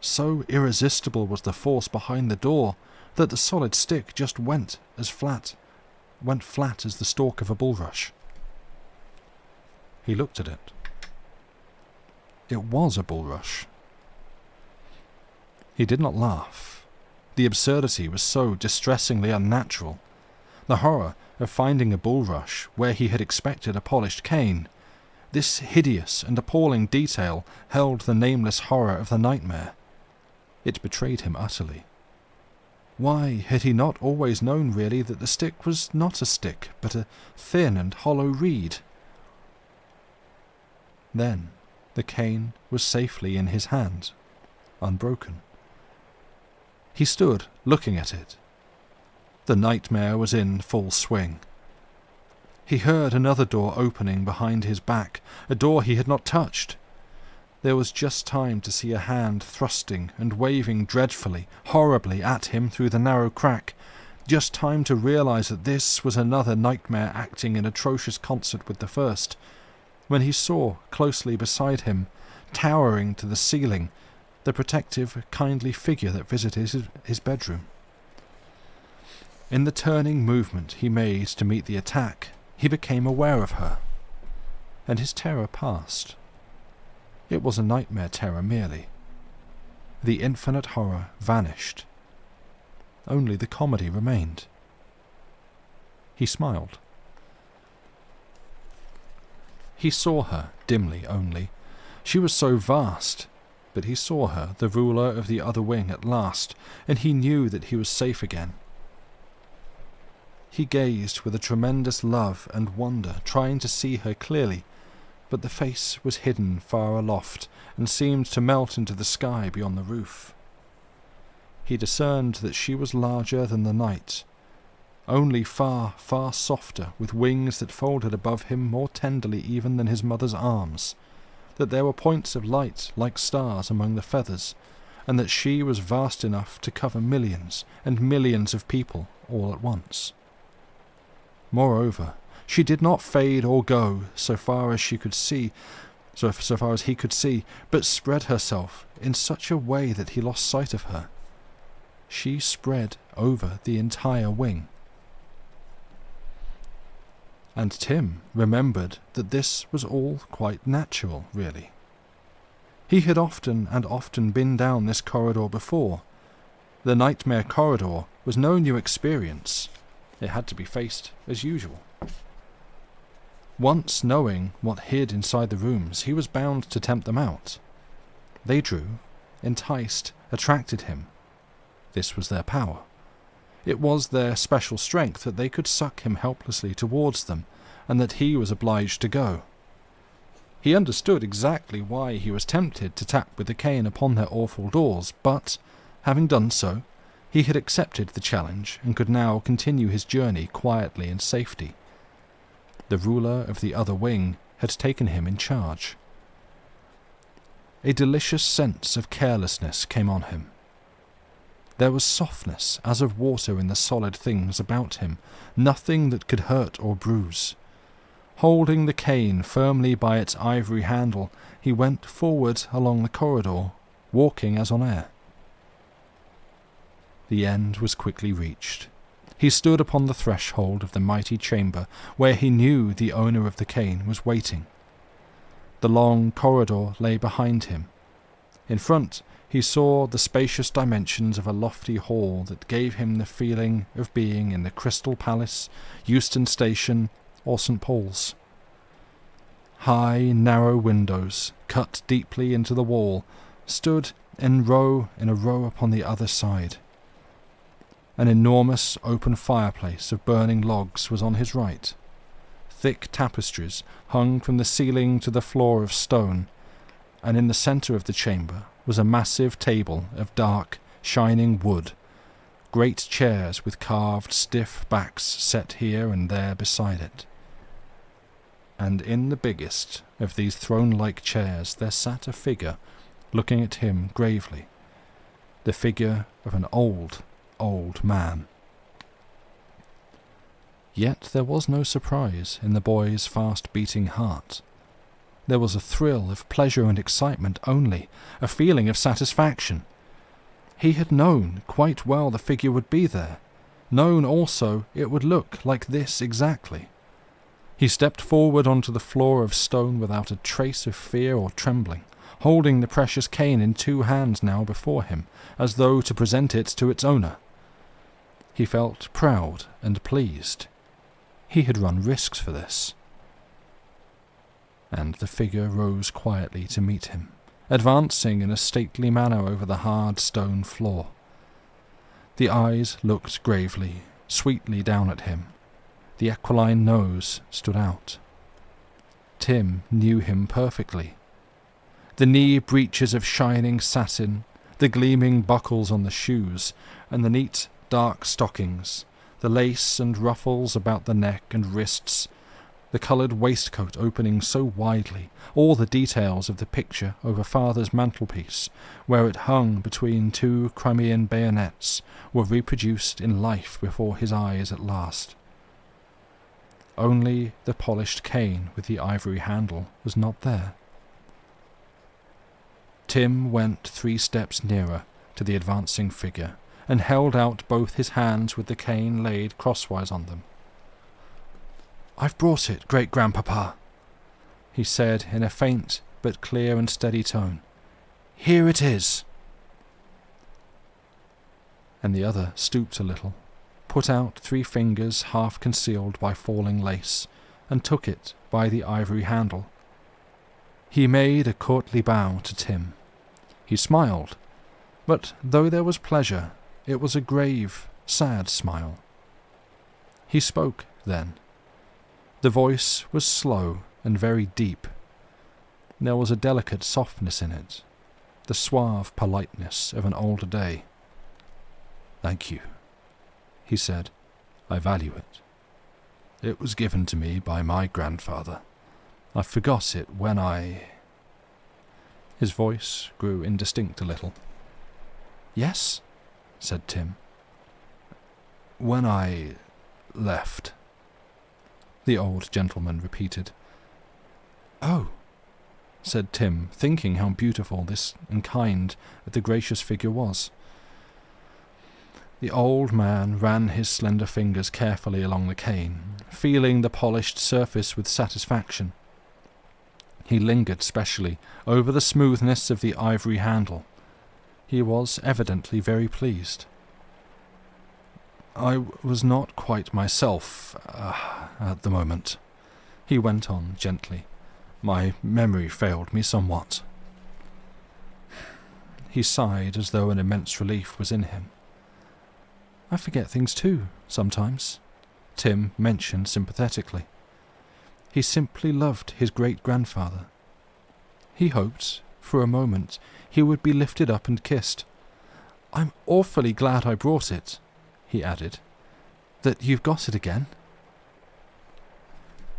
So irresistible was the force behind the door that the solid stick just went flat as the stalk of a bulrush. He looked at it. It was a bulrush. He did not laugh. The absurdity was so distressingly unnatural. The horror of finding a bulrush where he had expected a polished cane. This hideous and appalling detail held the nameless horror of the nightmare. It betrayed him utterly. Why had he not always known really that the stick was not a stick, but a thin and hollow reed? Then the cane was safely in his hand, unbroken. He stood looking at it. The nightmare was in full swing. He heard another door opening behind his back, a door he had not touched. There was just time to see a hand thrusting and waving dreadfully, horribly at him through the narrow crack, just time to realize that this was another nightmare acting in atrocious concert with the first, when he saw, closely beside him, towering to the ceiling, the protective, kindly figure that visited his bedroom. In the turning movement he made to meet the attack, he became aware of her, and his terror passed. It was a nightmare terror merely. The infinite horror vanished. Only the comedy remained. He smiled. He saw her, dimly only. She was so vast, but he saw her, the ruler of the other wing, at last, and he knew that he was safe again. He gazed with a tremendous love and wonder, trying to see her clearly, but the face was hidden far aloft and seemed to melt into the sky beyond the roof. He discerned that she was larger than the night, only far, far softer, with wings that folded above him more tenderly even than his mother's arms, that there were points of light like stars among the feathers, and that she was vast enough to cover millions and millions of people all at once. Moreover, she did not fade or go so far as he could see, but spread herself in such a way that he lost sight of her. She spread over the entire wing. And Tim remembered that this was all quite natural, really. He had often and often been down this corridor before. The nightmare corridor was no new experience. It had to be faced as usual. Once knowing what hid inside the rooms, he was bound to tempt them out. They drew, enticed, attracted him. This was their power. It was their special strength that they could suck him helplessly towards them, and that he was obliged to go. He understood exactly why he was tempted to tap with the cane upon their awful doors, but, having done so, he had accepted the challenge and could now continue his journey quietly in safety. The ruler of the other wing had taken him in charge. A delicious sense of carelessness came on him. There was softness as of water in the solid things about him, nothing that could hurt or bruise. Holding the cane firmly by its ivory handle, he went forward along the corridor, walking as on air. The end was quickly reached. He stood upon the threshold of the mighty chamber where he knew the owner of the cane was waiting. The long corridor lay behind him. In front, he saw the spacious dimensions of a lofty hall that gave him the feeling of being in the Crystal Palace, Euston Station, or St. Paul's. High, narrow windows, cut deeply into the wall, stood in a row upon the other side. An enormous open fireplace of burning logs was on his right. Thick tapestries hung from the ceiling to the floor of stone, and in the centre of the chamber was a massive table of dark, shining wood, great chairs with carved, stiff backs set here and there beside it. and in the biggest of these throne-like chairs there sat a figure, looking at him gravely. The figure of an old, old man. Yet there was no surprise in the boy's fast-beating heart. There was a thrill of pleasure and excitement only, a feeling of satisfaction. He had known quite well the figure would be there, known also it would look like this exactly. He stepped forward onto the floor of stone without a trace of fear or trembling, holding the precious cane in 2 hands now before him, as though to present it to its owner. He felt proud and pleased. He had run risks for this. And the figure rose quietly to meet him, advancing in a stately manner over the hard stone floor. The eyes looked gravely, sweetly down at him. The aquiline nose stood out. Tim knew him perfectly. The knee breeches of shining satin, the gleaming buckles on the shoes, and the neat, dark stockings, the lace and ruffles about the neck and wrists, the coloured waistcoat opening so widely, all the details of the picture over father's mantelpiece, where it hung between 2 Crimean bayonets, were reproduced in life before his eyes at last. Only the polished cane with the ivory handle was not there. Tim went 3 steps nearer to the advancing figure, and held out both his hands with the cane laid crosswise on them. "I've brought it, great-grandpapa," he said in a faint but clear and steady tone. "Here it is." And the other stooped a little, put out 3 fingers half concealed by falling lace, and took it by the ivory handle. He made a courtly bow to Tim. He smiled, but though there was pleasure, it was a grave, sad smile. He spoke then. The voice was slow and very deep. There was a delicate softness in it, the suave politeness of an older day. "Thank you," he said. "I value it. It was given to me by my grandfather. I forgot it when I—" His voice grew indistinct a little. "Yes?" said Tim. "When I left," the old gentleman repeated. "Oh," said Tim, thinking how beautiful this and kind the gracious figure was. The old man ran his slender fingers carefully along the cane, feeling the polished surface with satisfaction. He lingered specially over the smoothness of the ivory handle. He was evidently very pleased. "I was not quite myself at the moment," he went on gently. "My memory failed me somewhat." He sighed as though an immense relief was in him. "I forget things too, sometimes," Tim mentioned sympathetically. He simply loved his great-grandfather. He hoped, for a moment, he would be lifted up and kissed. "I'm awfully glad I brought it," he added. "That you've got it again."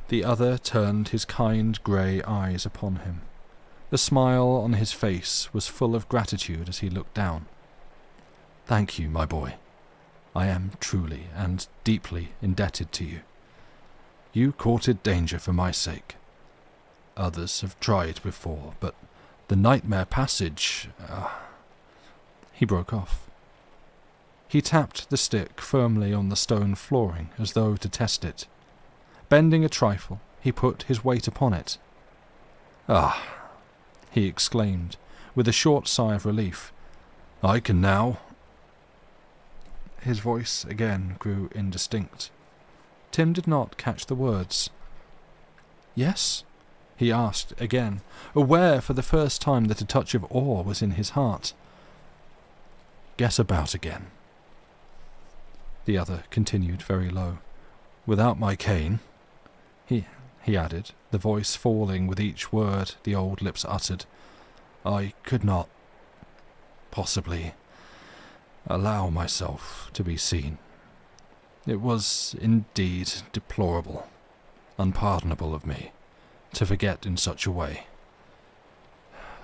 The other turned his kind grey eyes upon him. The smile on his face was full of gratitude as he looked down. "Thank you, my boy. I am truly and deeply indebted to you. You courted danger for my sake. Others have tried before, but the nightmare passage—" He broke off. He tapped the stick firmly on the stone flooring as though to test it. Bending a trifle, he put his weight upon it. "Ah!" he exclaimed, with a short sigh of relief. "I can now—" His voice again grew indistinct. Tim did not catch the words. "Yes?" he asked again, aware for the first time that a touch of awe was in his heart. "Get about again," the other continued very low. "Without my cane," he added, the voice falling with each word the old lips uttered, "I could not, possibly, allow myself to be seen. It was indeed deplorable, unpardonable of me. to forget in such a way.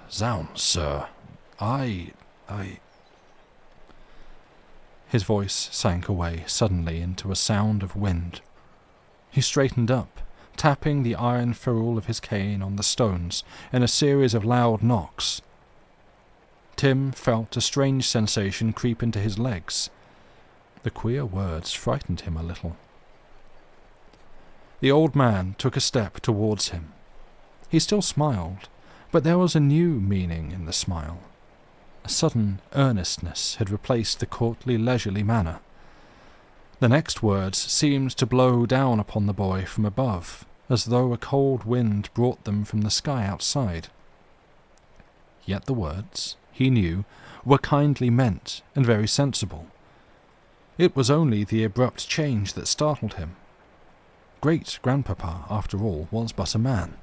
Zounds, sir, I... His voice sank away suddenly into a sound of wind. He straightened up, tapping the iron ferrule of his cane on the stones in a series of loud knocks. Tim felt a strange sensation creep into his legs. The queer words frightened him a little. The old man took a step towards him. He still smiled, but there was a new meaning in the smile. A sudden earnestness had replaced the courtly, leisurely manner. The next words seemed to blow down upon the boy from above, as though a cold wind brought them from the sky outside. Yet the words, he knew, were kindly meant and very sensible. It was only the abrupt change that startled him. Great-grandpapa, after all, was but a man.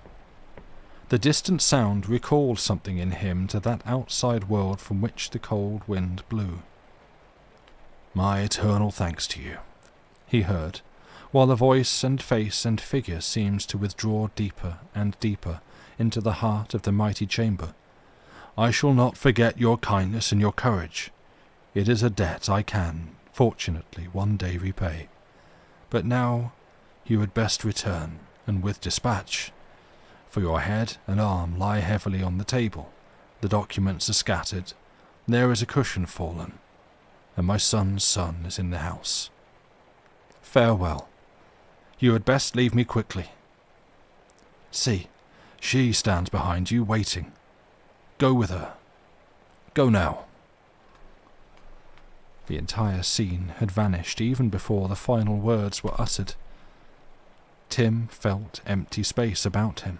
The distant sound recalled something in him to that outside world from which the cold wind blew. "My eternal thanks to you," he heard, while the voice and face and figure seemed to withdraw deeper and deeper into the heart of the mighty chamber. "I shall not forget your kindness and your courage. It is a debt I can, fortunately, one day repay. But now you had best return, and with dispatch, for your head and arm lie heavily on the table, the documents are scattered, there is a cushion fallen, and my son's son is in the house. Farewell. You had best leave me quickly. See, she stands behind you, waiting. Go with her. Go now." The entire scene had vanished even before the final words were uttered. Tim felt empty space about him.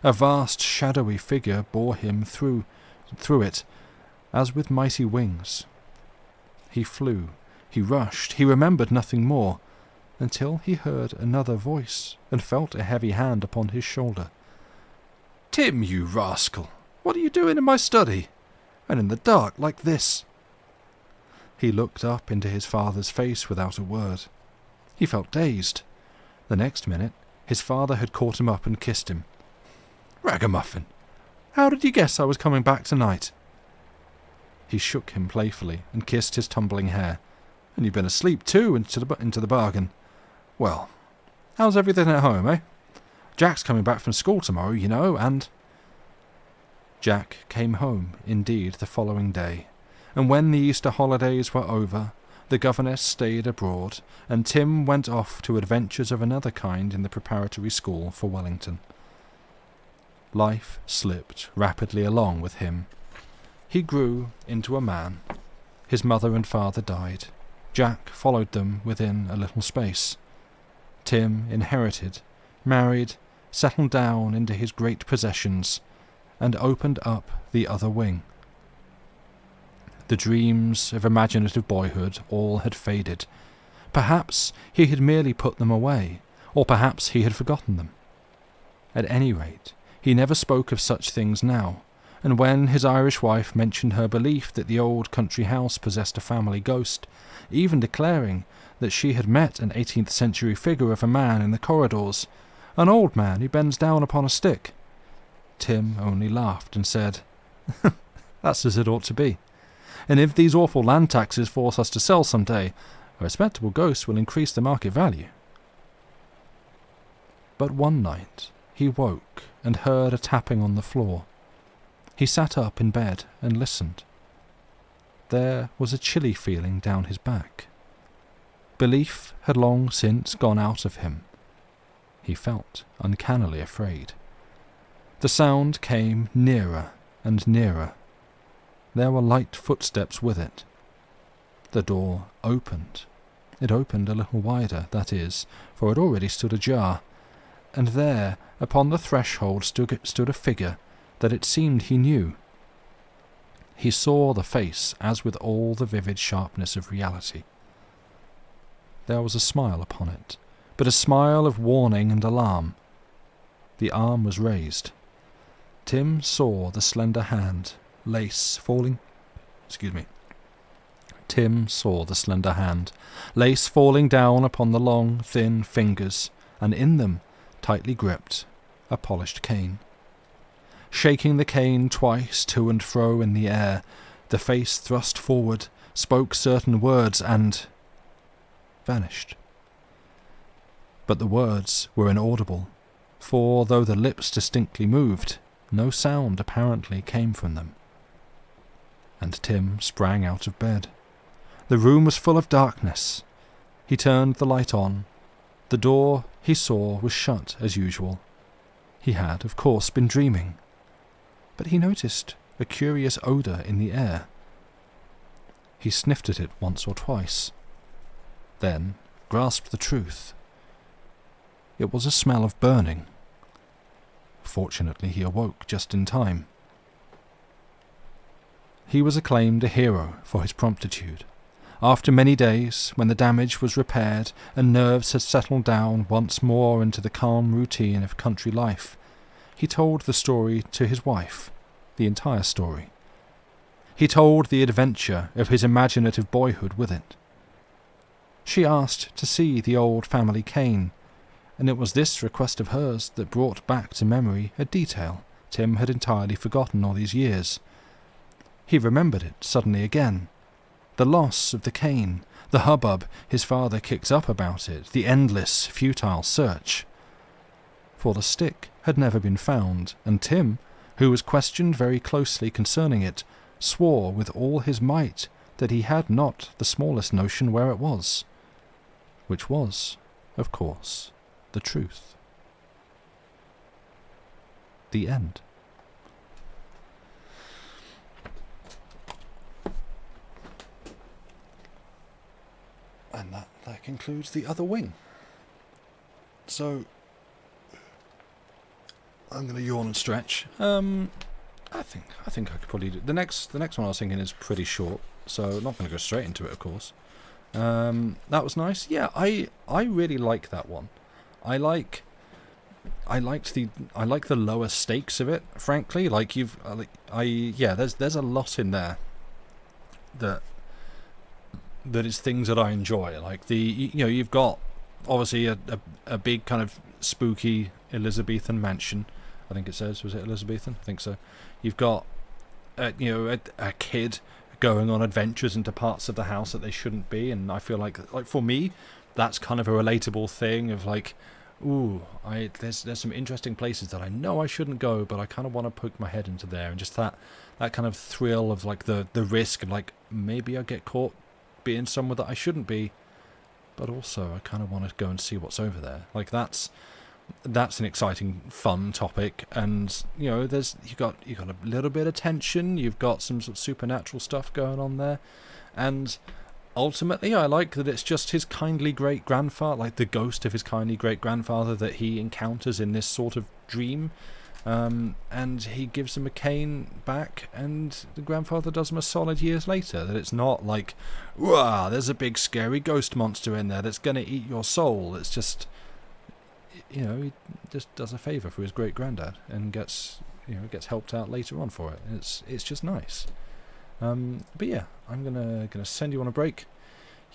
A vast shadowy figure bore him through it, as with mighty wings. He flew, he rushed, he remembered nothing more, until he heard another voice and felt a heavy hand upon his shoulder. "Tim, you rascal! What are you doing in my study? And in the dark like this?" He looked up into his father's face without a word. He felt dazed. The next minute, his father had caught him up and kissed him. "Ragamuffin! How did you guess I was coming back tonight?" He shook him playfully and kissed his tumbling hair. "And you've been asleep too, into the bargain. Well, how's everything at home, eh? Jack's coming back from school tomorrow, you know, and—" Jack came home, indeed, the following day, and when the Easter holidays were over, the governess stayed abroad, and Tim went off to adventures of another kind in the preparatory school for Wellington. Life slipped rapidly along with him. He grew into a man. His mother and father died. Jack followed them within a little space. Tim inherited, married, settled down into his great possessions, and opened up the other wing. The dreams of imaginative boyhood all had faded. Perhaps he had merely put them away, or perhaps he had forgotten them. At any rate, he never spoke of such things now, and when his Irish wife mentioned her belief that the old country house possessed a family ghost, even declaring that she had met an 18th century figure of a man in the corridors, an old man who bends down upon a stick, Tim only laughed and said, "That's as it ought to be. And if these awful land taxes force us to sell some day, a respectable ghost will increase the market value." But one night he woke and heard a tapping on the floor. He sat up in bed and listened. There was a chilly feeling down his back. Belief had long since gone out of him. He felt uncannily afraid. The sound came nearer and nearer. There were light footsteps with it. The door opened. It opened a little wider, that is, for it already stood ajar, and there, upon the threshold, stood a figure that it seemed he knew. He saw the face as with all the vivid sharpness of reality. There was a smile upon it, but a smile of warning and alarm. The arm was raised. Tim saw the slender hand, lace falling down upon the long, thin fingers, and in them, tightly gripped, a polished cane. Shaking the cane twice to and fro in the air, the face thrust forward, spoke certain words and vanished. But the words were inaudible, for though the lips distinctly moved, no sound apparently came from them. And Tim sprang out of bed. The room was full of darkness. He turned the light on. The door, he saw, was shut as usual. He had, of course, been dreaming. But he noticed a curious odour in the air. He sniffed at it once or twice, then grasped the truth. It was a smell of burning. Fortunately, he awoke just in time. He was acclaimed a hero for his promptitude. After many days, when the damage was repaired and nerves had settled down once more into the calm routine of country life, he told the story to his wife, the entire story. He told the adventure of his imaginative boyhood with it. She asked to see the old family cane, and it was this request of hers that brought back to memory a detail Tim had entirely forgotten all these years. He remembered it suddenly again. The loss of the cane, the hubbub his father kicked up about it, the endless, futile search. For the stick had never been found, and Tim, who was questioned very closely concerning it, swore with all his might that he had not the smallest notion where it was. Which was, of course, the truth. The end. And that concludes The Other Wing. So, I'm going to yawn and stretch. I think I could probably do the next one. I was thinking is pretty short, so not going to go straight into it, of course. That was nice. Yeah, I really like that one. I like the lower stakes of it. Frankly, like there's a lot in there that is things that I enjoy. Like you've got obviously a big kind of spooky Elizabethan mansion. I think it says, was it Elizabethan? I think so. You've got a kid going on adventures into parts of the house that they shouldn't be, and I feel like for me, that's kind of a relatable thing of like, ooh, there's some interesting places that I know I shouldn't go, but I kind of want to poke my head into there, and just that kind of thrill of like the risk of like maybe I get caught being somewhere that I shouldn't be, but also I kind of want to go and see what's over there. Like that's an exciting, fun topic, and you've got a little bit of tension, you've got some sort of supernatural stuff going on there, and ultimately I like that it's just his kindly great-grandfather, like the ghost of his kindly great-grandfather that he encounters in this sort of dream, and he gives him a cane back, and the grandfather does him a solid years later. That it's not like, wow, there's a big scary ghost monster in there that's going to eat your soul. It's just, he just does a favour for his great-granddad and gets helped out later on for it. It's just nice. But yeah, I'm gonna send you on a break.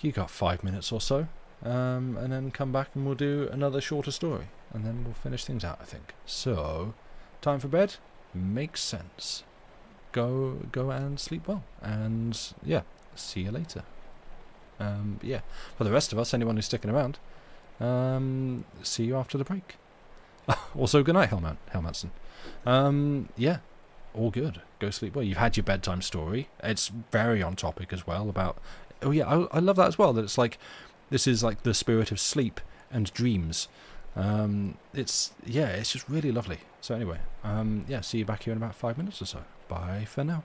You got 5 minutes or so, and then come back and we'll do another shorter story, and then we'll finish things out, I think. So, time for bed makes sense. Go and sleep well, and yeah, see you later. But yeah, for the rest of us, anyone who's sticking around, see you after the break. Also, good night, Helmanson. Yeah, all good. Go sleep well. You've had your bedtime story. It's very on topic as well about... Oh yeah, I love that as well, that it's like, this is like the spirit of sleep and dreams. It's just really lovely. So anyway, see you back here in about 5 minutes or so. Bye for now.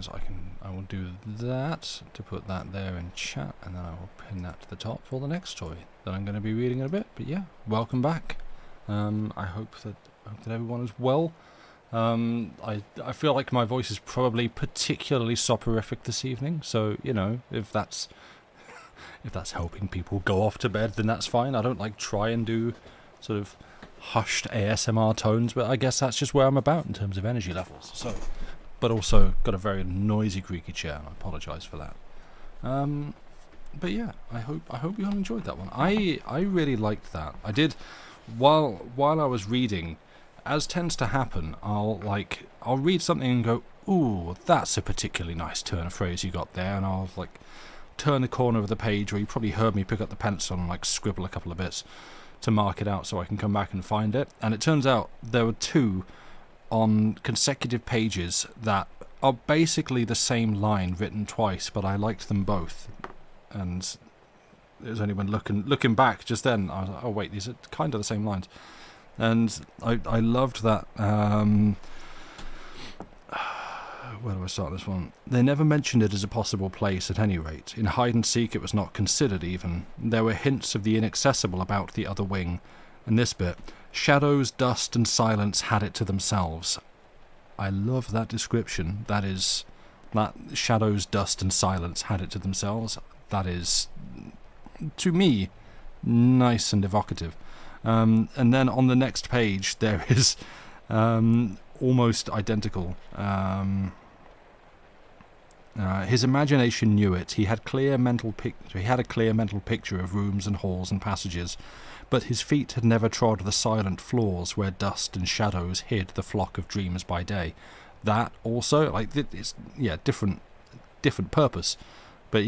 and I will do that to put that there in chat, and then I will pin that to the top for the next story that I'm going to be reading in a bit. But yeah, welcome back. I hope that everyone is well. I feel like my voice is probably particularly soporific this evening, so if that's helping people go off to bed, then that's fine. I don't try and do sort of hushed ASMR tones, but I guess that's just where I'm about in terms of energy levels. So, but also got a very noisy, creaky chair, and I apologise for that. But yeah, I hope you all enjoyed that one. I really liked that. I did while I was reading, as tends to happen. I'll read something and go, "Ooh, that's a particularly nice turn of phrase you got there," and I'll turn the corner of the page where you probably heard me pick up the pencil and scribble a couple of bits to mark it out so I can come back and find it. And it turns out there were two on consecutive pages that are basically the same line written twice, but I liked them both. And it was only when looking back just then, I was like, oh wait, these are kind of the same lines. And I loved that. Where do I start this one? They never mentioned it as a possible place at any rate. In hide and seek it was not considered even. There were hints of the inaccessible about the other wing. And this bit, shadows, dust and silence had it to themselves. I love that description. That shadows, dust and silence had it to themselves. That is, to me, nice and evocative. And then on the next page there is almost identical. His imagination knew it. He had a clear mental picture of rooms and halls and passages, but his feet had never trod the silent floors where dust and shadows hid the flock of dreams by day. That also, it's different purpose, but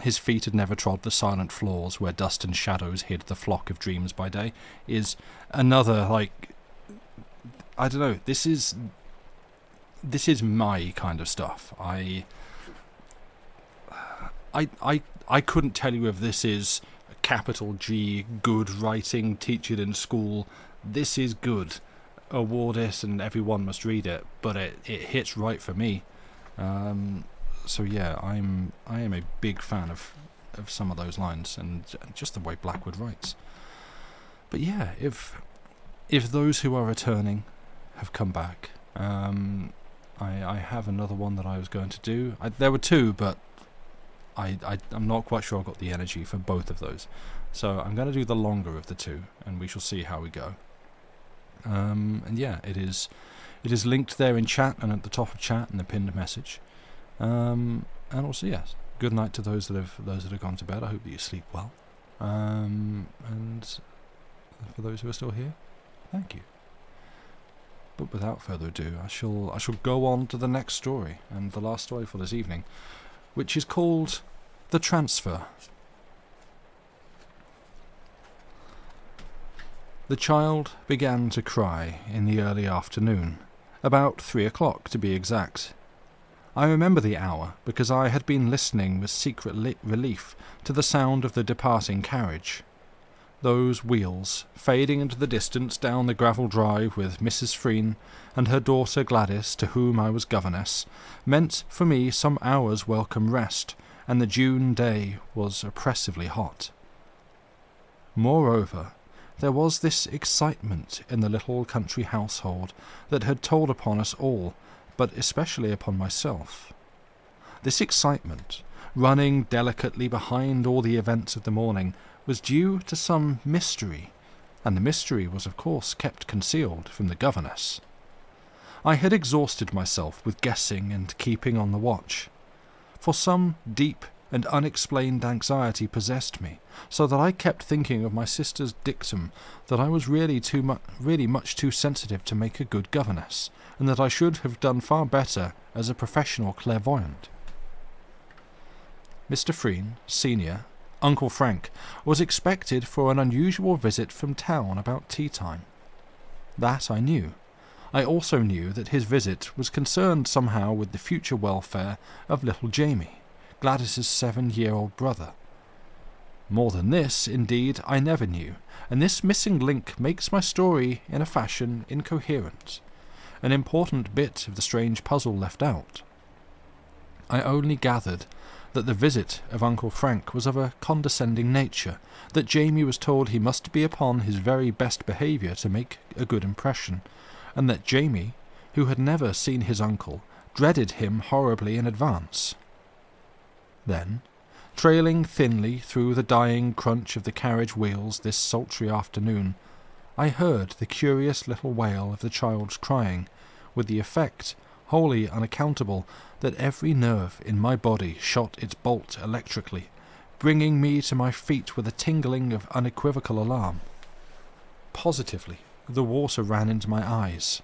his feet had never trod the silent floors where dust and shadows hid the flock of dreams by day is another I don't know. This is my kind of stuff. I couldn't tell you if this is a capital G good writing, teach it in school. This is good. Award it and everyone must read it, but it hits right for me. So yeah, I am a big fan of some of those lines and just the way Blackwood writes. But yeah, if those who are returning have come back, I have another one that I was going to do. There were two, but I'm not quite sure I've got the energy for both of those. So I'm going to do the longer of the two, and we shall see how we go. And yeah, it is linked there in chat and at the top of chat in the pinned message. And also, yes, good night to those that have gone to bed. I hope that you sleep well. And for those who are still here, thank you. But without further ado, I shall go on to the next story, and the last story for this evening, which is called The Transfer. The child began to cry in the early afternoon, about 3 o'clock to be exact. I remember the hour because I had been listening with secret relief to the sound of the departing carriage. Those wheels, fading into the distance down the gravel drive with Mrs. Freen and her daughter Gladys, to whom I was governess, meant for me some hours' welcome rest, and the June day was oppressively hot. Moreover, there was this excitement in the little country household that had told upon us all, but especially upon myself. This excitement, running delicately behind all the events of the morning, was due to some mystery, and the mystery was of course kept concealed from the governess. I had exhausted myself with guessing and keeping on the watch, for some deep and unexplained anxiety possessed me, so that I kept thinking of my sister's dictum that I was really much too sensitive to make a good governess, and that I should have done far better as a professional clairvoyant. Mr. Freen, senior, Uncle Frank, was expected for an unusual visit from town about tea-time. That I knew. I also knew that his visit was concerned somehow with the future welfare of little Jamie, Gladys's 7-year-old brother. More than this, indeed, I never knew, and this missing link makes my story, in a fashion, incoherent. an important bit of the strange puzzle left out. I only gathered that the visit of Uncle Frank was of a condescending nature, that Jamie was told he must be upon his very best behaviour to make a good impression, and that Jamie, who had never seen his uncle, dreaded him horribly in advance. Then, trailing thinly through the dying crunch of the carriage wheels this sultry afternoon, I heard the curious little wail of the child's crying, with the effect, wholly unaccountable, that every nerve in my body shot its bolt electrically, bringing me to my feet with a tingling of unequivocal alarm. Positively, the water ran into my eyes.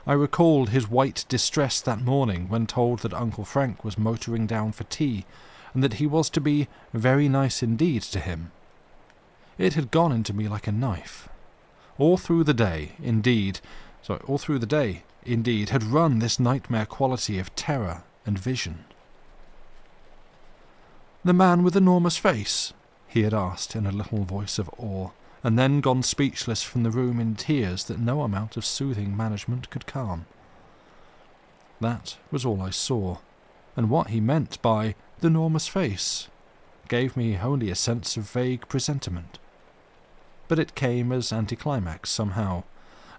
I recalled his white distress that morning when told that Uncle Frank was motoring down for tea, and that he was to be very nice indeed to him. It had gone into me like a knife. All through the day, indeed, had run this nightmare quality of terror and vision. "The man with enormous face?" he had asked in a little voice of awe, and then gone speechless from the room in tears that no amount of soothing management could calm. That was all I saw, and what he meant by "the enormous face" gave me only a sense of vague presentiment. But it came as anticlimax somehow,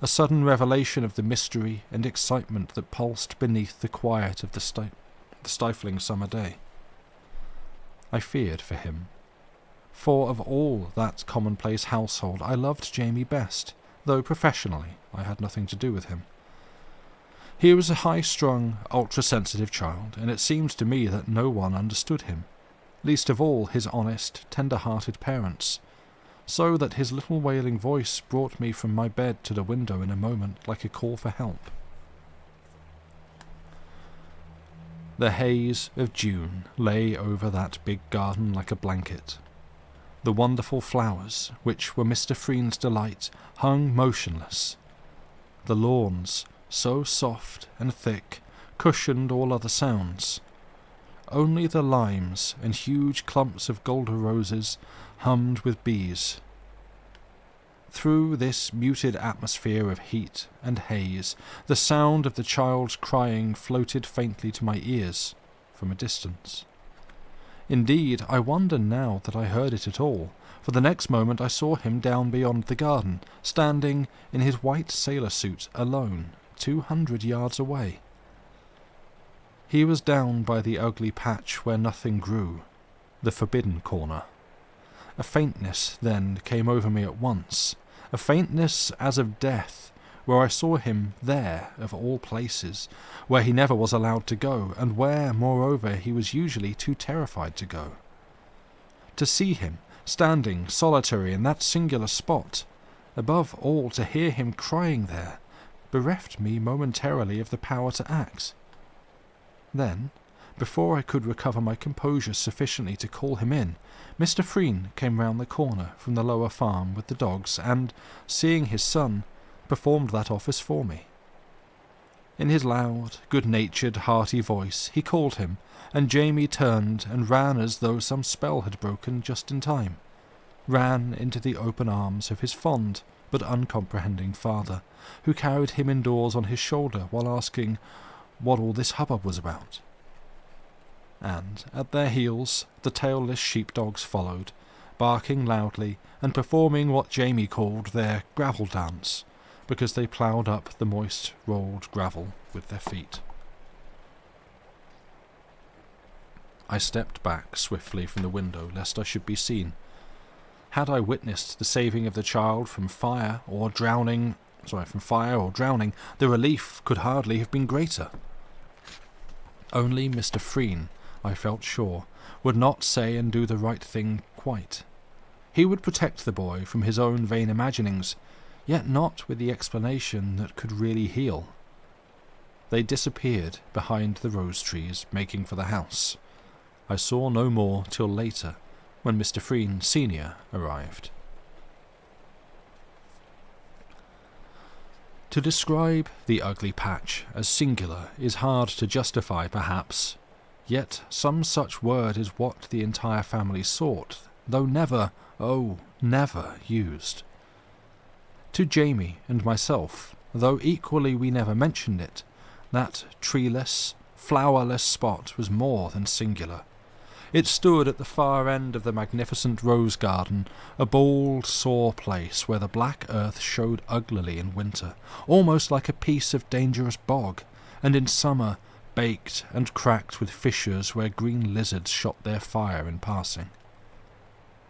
a sudden revelation of the mystery and excitement that pulsed beneath the quiet of the stifling summer day. I feared for him, for of all that commonplace household I loved Jamie best, though professionally I had nothing to do with him. He was a high-strung, ultra-sensitive child, and it seemed to me that no one understood him, least of all his honest, tender-hearted parents, so that his little wailing voice brought me from my bed to the window in a moment like a call for help. The haze of June lay over that big garden like a blanket. The wonderful flowers, which were Mr. Freen's delight, hung motionless. The lawns, so soft and thick, cushioned all other sounds. Only the limes and huge clumps of golden roses hummed with bees. Through this muted atmosphere of heat and haze, the sound of the child's crying floated faintly to my ears from a distance. Indeed, I wonder now that I heard it at all, for the next moment I saw him down beyond the garden, standing in his white sailor suit alone, 200 yards away. He was down by the ugly patch where nothing grew, the forbidden corner. A faintness then came over me at once, a faintness as of death, where I saw him there, of all places, where he never was allowed to go, and where, moreover, he was usually too terrified to go. To see him, standing solitary in that singular spot, above all to hear him crying there, bereft me momentarily of the power to act. Then, before I could recover my composure sufficiently to call him in, Mr. Freen came round the corner from the lower farm with the dogs, and, seeing his son, performed that office for me. In his loud, good-natured, hearty voice he called him, and Jamie turned and ran as though some spell had broken just in time, ran into the open arms of his fond but uncomprehending father, who carried him indoors on his shoulder while asking what all this hubbub was about. And at their heels the tailless sheepdogs followed, barking loudly and performing what Jamie called their gravel dance, because they ploughed up the moist, rolled gravel with their feet. I stepped back swiftly from the window lest I should be seen. Had I witnessed the saving of the child from fire or drowning, the relief could hardly have been greater. Only Mr. Freen, I felt sure, would not say and do the right thing quite. He would protect the boy from his own vain imaginings, yet not with the explanation that could really heal. They disappeared behind the rose trees, making for the house. I saw no more till later, when Mr. Freen Senior arrived. To describe the ugly patch as singular is hard to justify, perhaps, yet some such word is what the entire family sought, though never, oh, never used. To Jamie and myself, though equally we never mentioned it, that treeless, flowerless spot was more than singular. It stood at the far end of the magnificent rose garden, a bold, sore place where the black earth showed uglily in winter, almost like a piece of dangerous bog, and in summer baked and cracked with fissures where green lizards shot their fire in passing.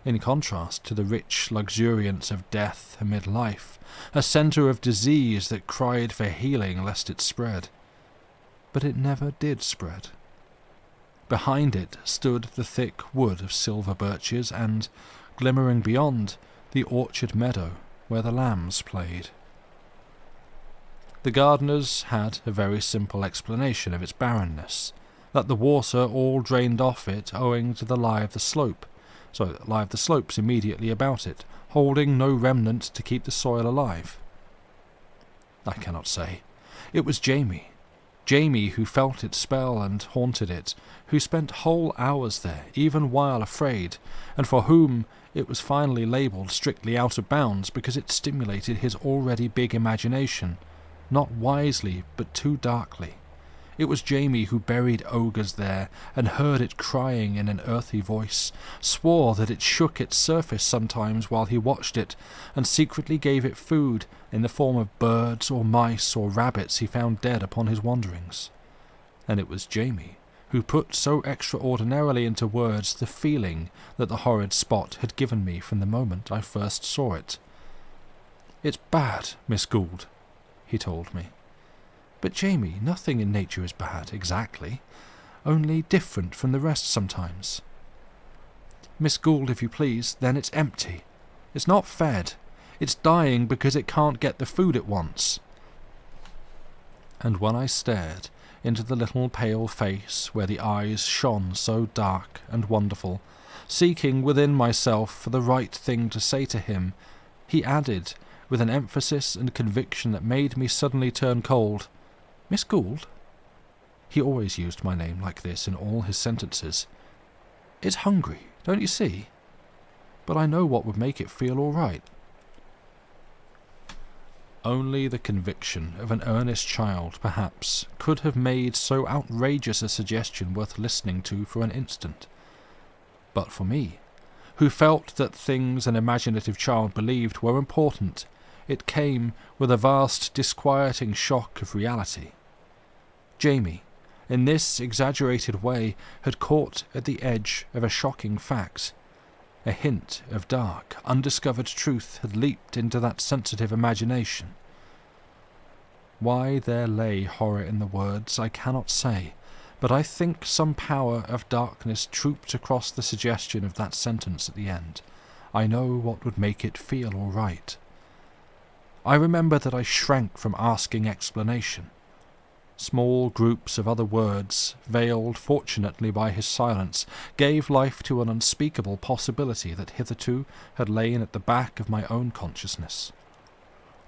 In contrast to the rich luxuriance of death amid life, a centre of disease that cried for healing lest it spread. But it never did spread. Behind it stood the thick wood of silver birches and, glimmering beyond, the orchard meadow where the lambs played. The gardeners had a very simple explanation of its barrenness, that the water all drained off it owing to the lie of the slope, so that lie of the slopes immediately about it, holding no remnant to keep the soil alive. I cannot say. It was Jamie who felt its spell and haunted it, who spent whole hours there, even while afraid, and for whom it was finally labelled strictly out of bounds because it stimulated his already big imagination, not wisely but too darkly. It was Jamie who buried ogres there, and heard it crying in an earthy voice, swore that it shook its surface sometimes while he watched it, and secretly gave it food in the form of birds or mice or rabbits he found dead upon his wanderings. And it was Jamie who put so extraordinarily into words the feeling that the horrid spot had given me from the moment I first saw it. "It's bad, Miss Gould," he told me. "But, Jamie, nothing in nature is bad, exactly. Only different from the rest sometimes." "Miss Gould, if you please, then it's empty. It's not fed. It's dying because it can't get the food it wants." And when I stared into the little pale face where the eyes shone so dark and wonderful, seeking within myself for the right thing to say to him, he added, with an emphasis and conviction that made me suddenly turn cold, "Miss Gould?" He always used my name like this in all his sentences. "It's hungry, don't you see? But I know what would make it feel all right." Only the conviction of an earnest child, perhaps, could have made so outrageous a suggestion worth listening to for an instant. But for me, who felt that things an imaginative child believed were important, it came with a vast disquieting shock of reality. Jamie, in this exaggerated way, had caught at the edge of a shocking fact. A hint of dark, undiscovered truth had leaped into that sensitive imagination. Why there lay horror in the words, I cannot say, but I think some power of darkness trooped across the suggestion of that sentence at the end. I know what would make it feel all right. I remember that I shrank from asking explanation. Small groups of other words, veiled fortunately by his silence, gave life to an unspeakable possibility that hitherto had lain at the back of my own consciousness.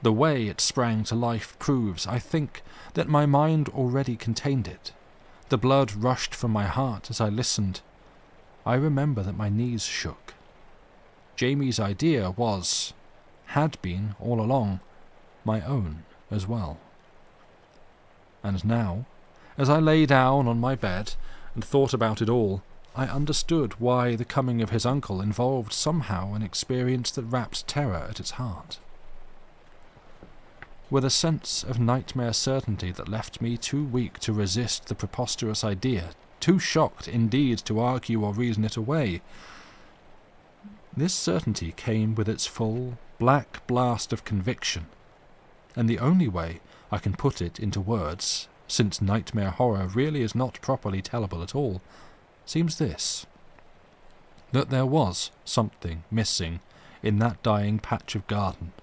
The way it sprang to life proves, I think, that my mind already contained it. The blood rushed from my heart as I listened. I remember that my knees shook. Jamie's idea had been all along, my own as well. And now, as I lay down on my bed and thought about it all, I understood why the coming of his uncle involved somehow an experience that wrapped terror at its heart. With a sense of nightmare certainty that left me too weak to resist the preposterous idea, too shocked indeed to argue or reason it away, this certainty came with its full, black blast of conviction, and the only way I can put it into words, since nightmare horror really is not properly tellable at all, seems this: that there was something missing in that dying patch of garden,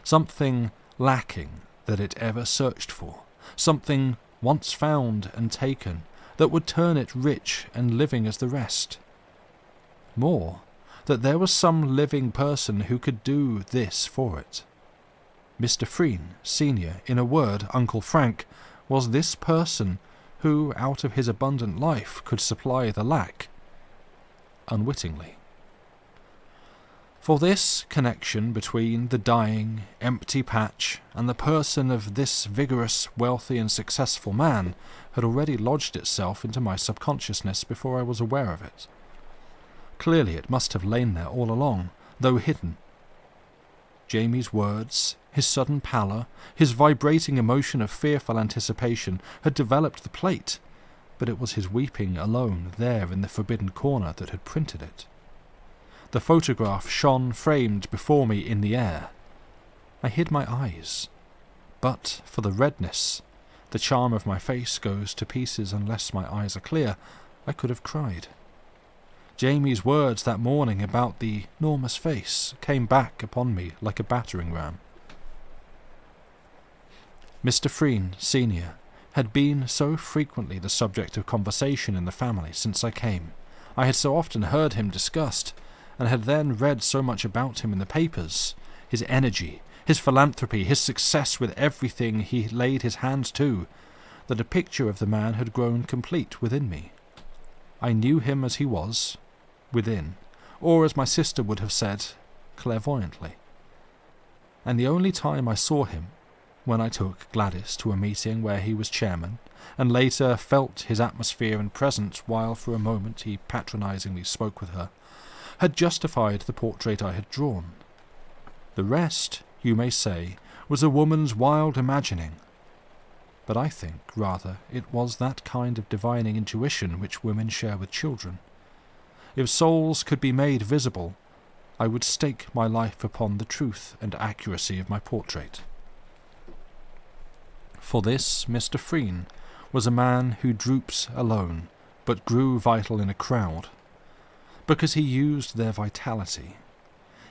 something lacking that it ever searched for, something once found and taken that would turn it rich and living as the rest. More, that there was some living person who could do this for it. Mr. Freen, Senior, in a word, Uncle Frank, was this person who, out of his abundant life, could supply the lack. Unwittingly. For this connection between the dying, empty patch and the person of this vigorous, wealthy and successful man had already lodged itself into my subconsciousness before I was aware of it. Clearly it must have lain there all along, though hidden. Jamie's words, his sudden pallor, his vibrating emotion of fearful anticipation had developed the plate, but it was his weeping alone there in the forbidden corner that had printed it. The photograph shone framed before me in the air. I hid my eyes. But for the redness, the charm of my face goes to pieces unless my eyes are clear. I could have cried. Jamie's words that morning about the enormous face came back upon me like a battering ram. Mr. Freen, Senior, had been so frequently the subject of conversation in the family since I came. I had so often heard him discussed, and had then read so much about him in the papers, his energy, his philanthropy, his success with everything he laid his hands to, that a picture of the man had grown complete within me. I knew him as he was, within, or as my sister would have said, clairvoyantly. And the only time I saw him, when I took Gladys to a meeting where he was chairman, and later felt his atmosphere and presence while for a moment he patronizingly spoke with her, had justified the portrait I had drawn. The rest, you may say, was a woman's wild imagining. But I think, rather, it was that kind of divining intuition which women share with children. If souls could be made visible, I would stake my life upon the truth and accuracy of my portrait. For this Mr. Freen was a man who droops alone, but grew vital in a crowd, because he used their vitality.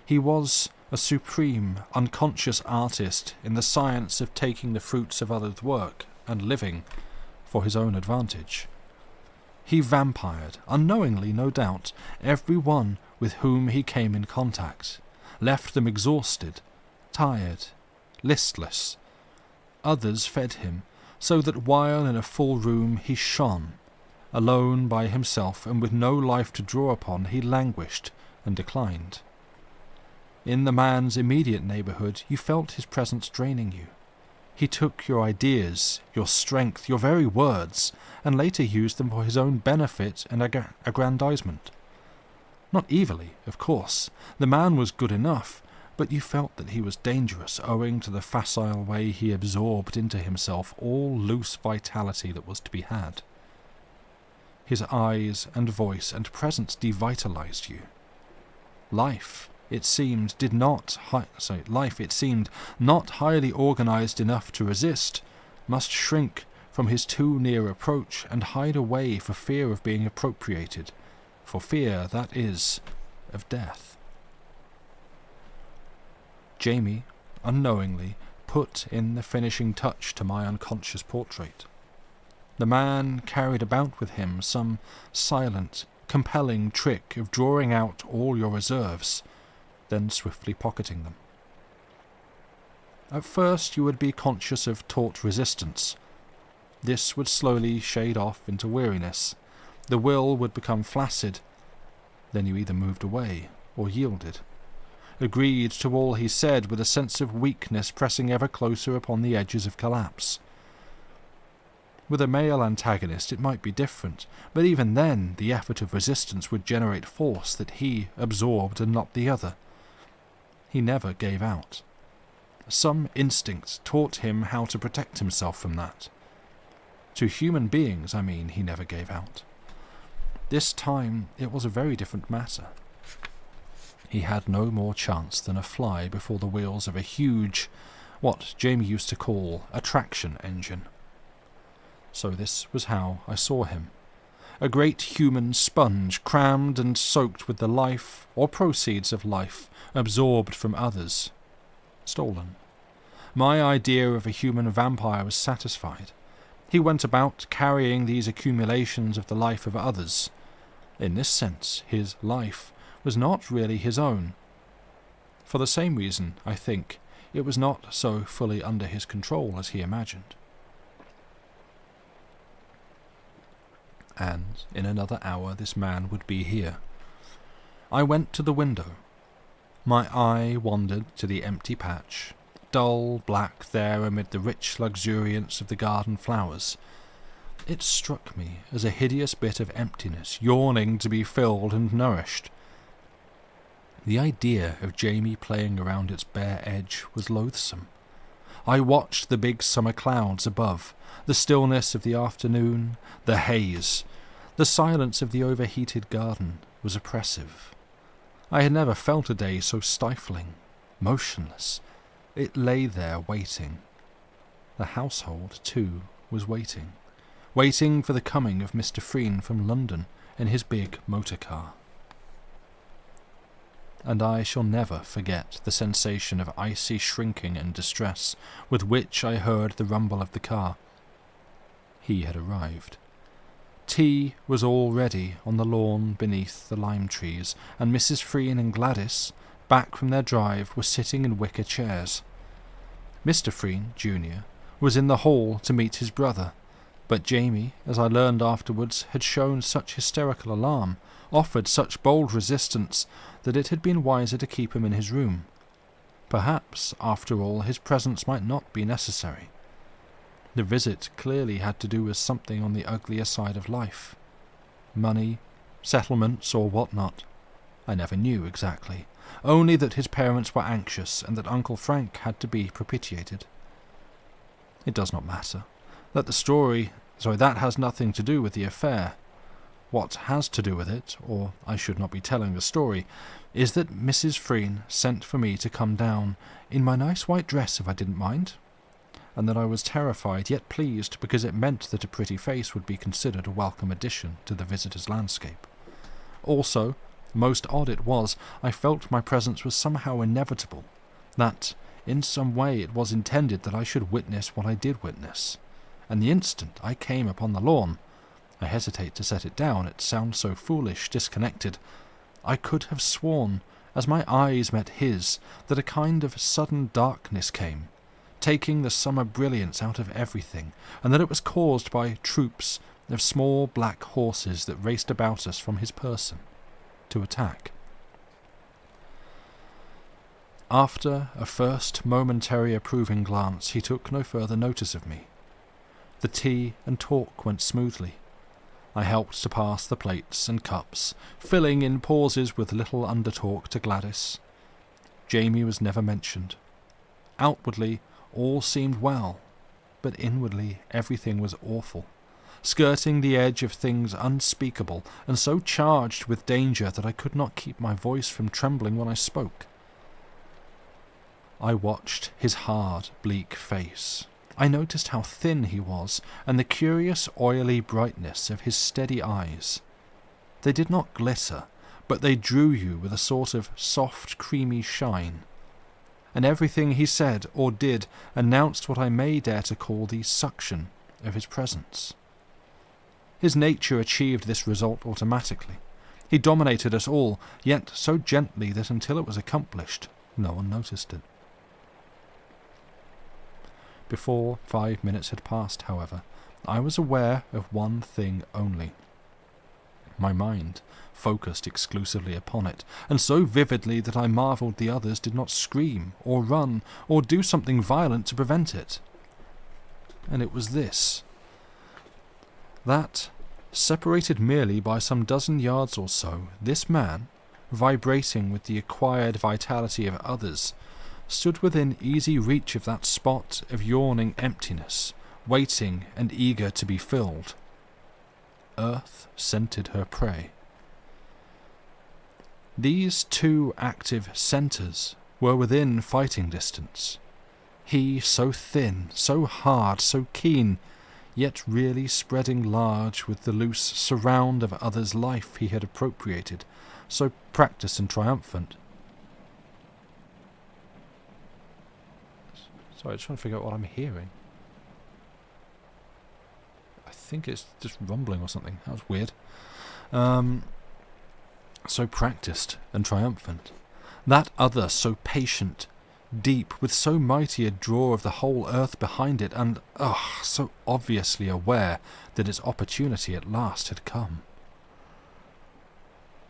He was a supreme, unconscious artist in the science of taking the fruits of others' work and living for his own advantage. He vampired, unknowingly no doubt, every one with whom he came in contact, left them exhausted, tired, listless. Others fed him, so that while in a full room he shone. Alone by himself and with no life to draw upon, he languished and declined. In the man's immediate neighbourhood you felt his presence draining you. He took your ideas, your strength, your very words, and later used them for his own benefit and aggrandizement. Not evilly, of course. The man was good enough, but you felt that he was dangerous owing to the facile way he absorbed into himself all loose vitality that was to be had. His eyes and voice and presence devitalized you. Life, it seemed, not highly organized enough to resist, must shrink from his too near approach and hide away for fear of being appropriated, for fear, that is, of death. Jamie, unknowingly, put in the finishing touch to my unconscious portrait. The man carried about with him some silent, compelling trick of drawing out all your reserves, then swiftly pocketing them. At first you would be conscious of taut resistance. This would slowly shade off into weariness. The will would become flaccid. Then you either moved away or yielded, agreed to all he said with a sense of weakness pressing ever closer upon the edges of collapse. With a male antagonist it might be different, but even then the effort of resistance would generate force that he absorbed and not the other. He never gave out. Some instinct taught him how to protect himself from that. To human beings, I mean, he never gave out. This time it was a very different matter. He had no more chance than a fly before the wheels of a huge, what Jamie used to call a traction engine. So this was how I saw him. A great human sponge crammed and soaked with the life, or proceeds of life, absorbed from others. Stolen. My idea of a human vampire was satisfied. He went about carrying these accumulations of the life of others. In this sense, his life was not really his own. For the same reason, I think, it was not so fully under his control as he imagined. And in another hour this man would be here. I went to the window. My eye wandered to the empty patch, dull black there amid the rich luxuriance of the garden flowers. It struck me as a hideous bit of emptiness yawning to be filled and nourished. The idea of Jamie playing around its bare edge was loathsome. I watched the big summer clouds above, the stillness of the afternoon, the haze. The silence of the overheated garden was oppressive. I had never felt a day so stifling, motionless. It lay there waiting. The household, too, was waiting. Waiting for the coming of Mr. Freen from London in his big motor car. And I shall never forget the sensation of icy shrinking and distress with which I heard the rumble of the car. He had arrived. Tea was all ready on the lawn beneath the lime trees, and Mrs. Freen and Gladys, back from their drive, were sitting in wicker chairs. Mr. Freen, Jr., was in the hall to meet his brother, but Jamie, as I learned afterwards, had shown such hysterical alarm, offered such bold resistance, that it had been wiser to keep him in his room. Perhaps, after all, his presence might not be necessary. The visit clearly had to do with something on the uglier side of life. Money, settlements, or what not. I never knew exactly, only that his parents were anxious and that Uncle Frank had to be propitiated. It does not matter. That has nothing to do with the affair. What has to do with it, or I should not be telling the story, is that Mrs. Freen sent for me to come down, in my nice white dress if I didn't mind, and that I was terrified yet pleased because it meant that a pretty face would be considered a welcome addition to the visitor's landscape. Also, most odd it was, I felt my presence was somehow inevitable, that in some way it was intended that I should witness what I did witness. And the instant I came upon the lawn, I hesitate to set it down, it sounds so foolish, disconnected, I could have sworn, as my eyes met his, that a kind of sudden darkness came, taking the summer brilliance out of everything, and that it was caused by troops of small black horses that raced about us from his person, to attack. After a first momentary approving glance, he took no further notice of me. The tea and talk went smoothly. I helped to pass the plates and cups, filling in pauses with little undertalk to Gladys. Jamie was never mentioned. Outwardly, all seemed well, but inwardly everything was awful, skirting the edge of things unspeakable, and so charged with danger that I could not keep my voice from trembling when I spoke. I watched his hard, bleak face. I noticed how thin he was, and the curious oily brightness of his steady eyes. They did not glitter, but they drew you with a sort of soft, creamy shine. And everything he said or did announced what I may dare to call the suction of his presence. His nature achieved this result automatically. He dominated us all, yet so gently that until it was accomplished, no one noticed it. Before 5 minutes had passed, however, I was aware of one thing only. My mind focused exclusively upon it, and so vividly that I marvelled the others did not scream, or run, or do something violent to prevent it. And it was this: that, separated merely by some dozen yards or so, this man, vibrating with the acquired vitality of others, stood within easy reach of that spot of yawning emptiness, waiting and eager to be filled. Earth scented her prey. These two active centres were within fighting distance. He so thin, so hard, so keen, yet really spreading large with the loose surround of others' life he had appropriated, so practised and triumphant. Sorry, I'm trying to figure out what I'm hearing. I think it's just rumbling or something. That was weird. So practised and triumphant. That other so patient, deep, with so mighty a draw of the whole earth behind it, and, so obviously aware that its opportunity at last had come.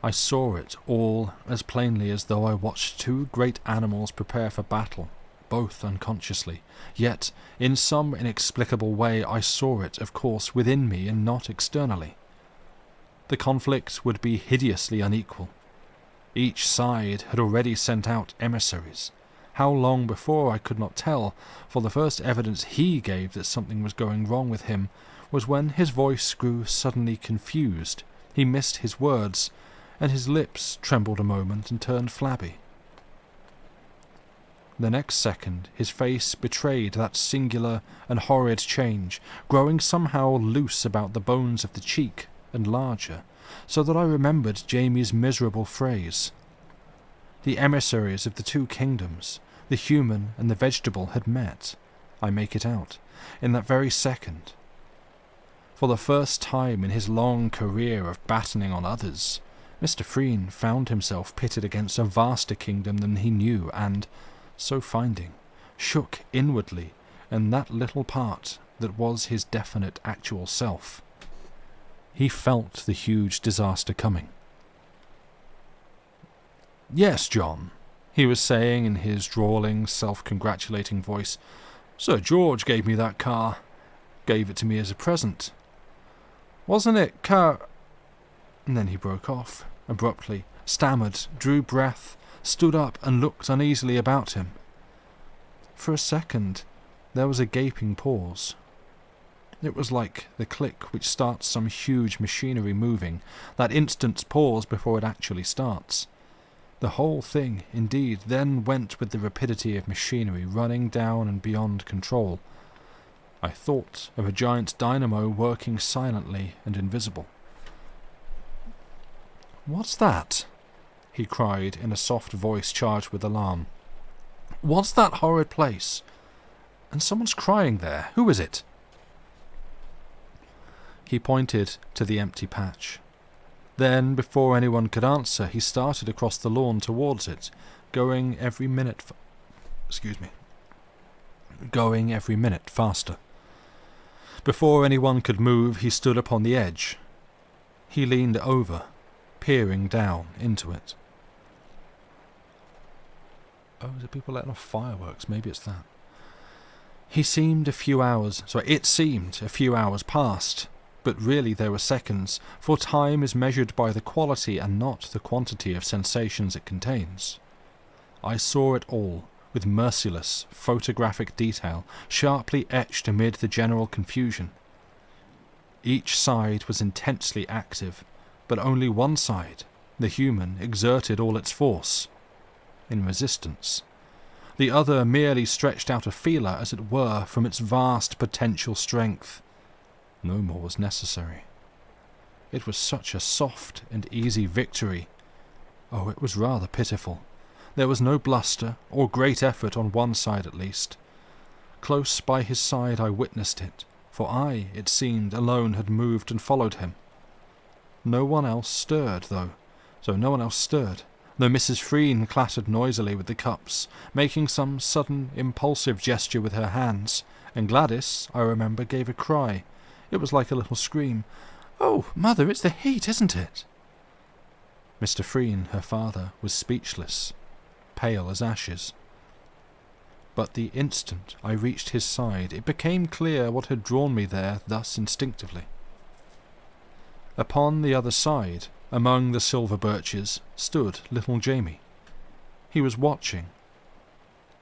I saw it all as plainly as though I watched two great animals prepare for battle, both unconsciously. Yet, in some inexplicable way, I saw it, of course, within me and not externally. The conflict would be hideously unequal. Each side had already sent out emissaries. How long before I could not tell, for the first evidence he gave that something was going wrong with him was when his voice grew suddenly confused. He missed his words, and his lips trembled a moment and turned flabby. The next second his face betrayed that singular and horrid change, growing somehow loose about the bones of the cheek and larger, so that I remembered Jamie's miserable phrase. The emissaries of the two kingdoms, the human and the vegetable, had met, I make it out, in that very second. For the first time in his long career of battening on others, Mr. Freen found himself pitted against a vaster kingdom than he knew, and, so finding, shook inwardly in that little part that was his definite actual self. He felt the huge disaster coming. "Yes, John," he was saying in his drawling, self-congratulating voice. "Sir George gave me that car. Gave it to me as a present. Wasn't it And then he broke off, abruptly, stammered, drew breath, stood up and looked uneasily about him. For a second there was a gaping pause. It was like the click which starts some huge machinery moving, that instant's pause before it actually starts. The whole thing, indeed, then went with the rapidity of machinery running down and beyond control. I thought of a giant dynamo working silently and invisible. "What's that?" he cried in a soft voice charged with alarm. "What's that horrid place? And someone's crying there. Who is it?" He pointed to the empty patch. Then, before anyone could answer, he started across the lawn towards it, going every minute faster. Before anyone could move, he stood upon the edge. He leaned over, peering down into it. Oh, is it people letting off fireworks? Maybe it's that. It seemed a few hours past, but really there were seconds, for time is measured by the quality and not the quantity of sensations it contains. I saw it all, with merciless, photographic detail, sharply etched amid the general confusion. Each side was intensely active, but only one side, the human, exerted all its force, in resistance. The other merely stretched out a feeler, as it were, from its vast potential strength. No more was necessary. It was such a soft and easy victory. Oh, it was rather pitiful. There was no bluster or great effort on one side at least. Close by his side I witnessed it, for I, it seemed, alone had moved and followed him. No one else stirred, though Mrs. Freen clattered noisily with the cups, making some sudden impulsive gesture with her hands, and Gladys, I remember, gave a cry. It was like a little scream. "Oh, Mother, it's the heat, isn't it?" Mr. Freen, her father, was speechless, pale as ashes. But the instant I reached his side, it became clear what had drawn me there thus instinctively. Upon the other side, among the silver birches, stood little Jamie. He was watching.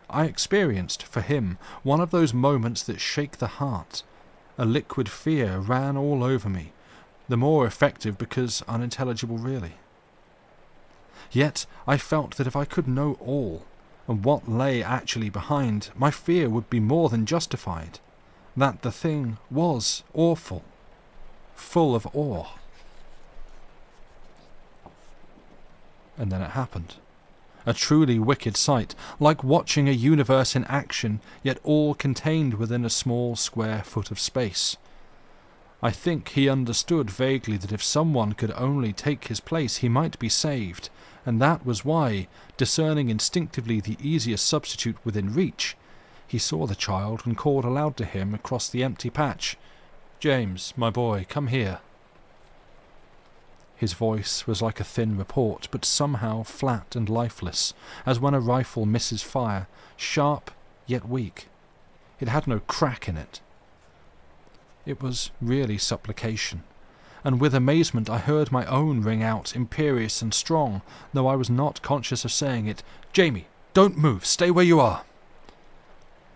I experienced, for him, one of those moments that shake the heart. A liquid fear ran all over me, the more effective because unintelligible really. Yet I felt that if I could know all, and what lay actually behind, my fear would be more than justified. That the thing was awful, full of awe. And then it happened. A truly wicked sight, like watching a universe in action, yet all contained within a small square foot of space. I think he understood vaguely that if someone could only take his place, he might be saved, and that was why, discerning instinctively the easiest substitute within reach, he saw the child and called aloud to him across the empty patch, "James, my boy, come here." His voice was like a thin report, but somehow flat and lifeless, as when a rifle misses fire, sharp yet weak. It had no crack in it. It was really supplication, and with amazement I heard my own ring out, imperious and strong, though I was not conscious of saying it. "Jamie, don't move, stay where you are."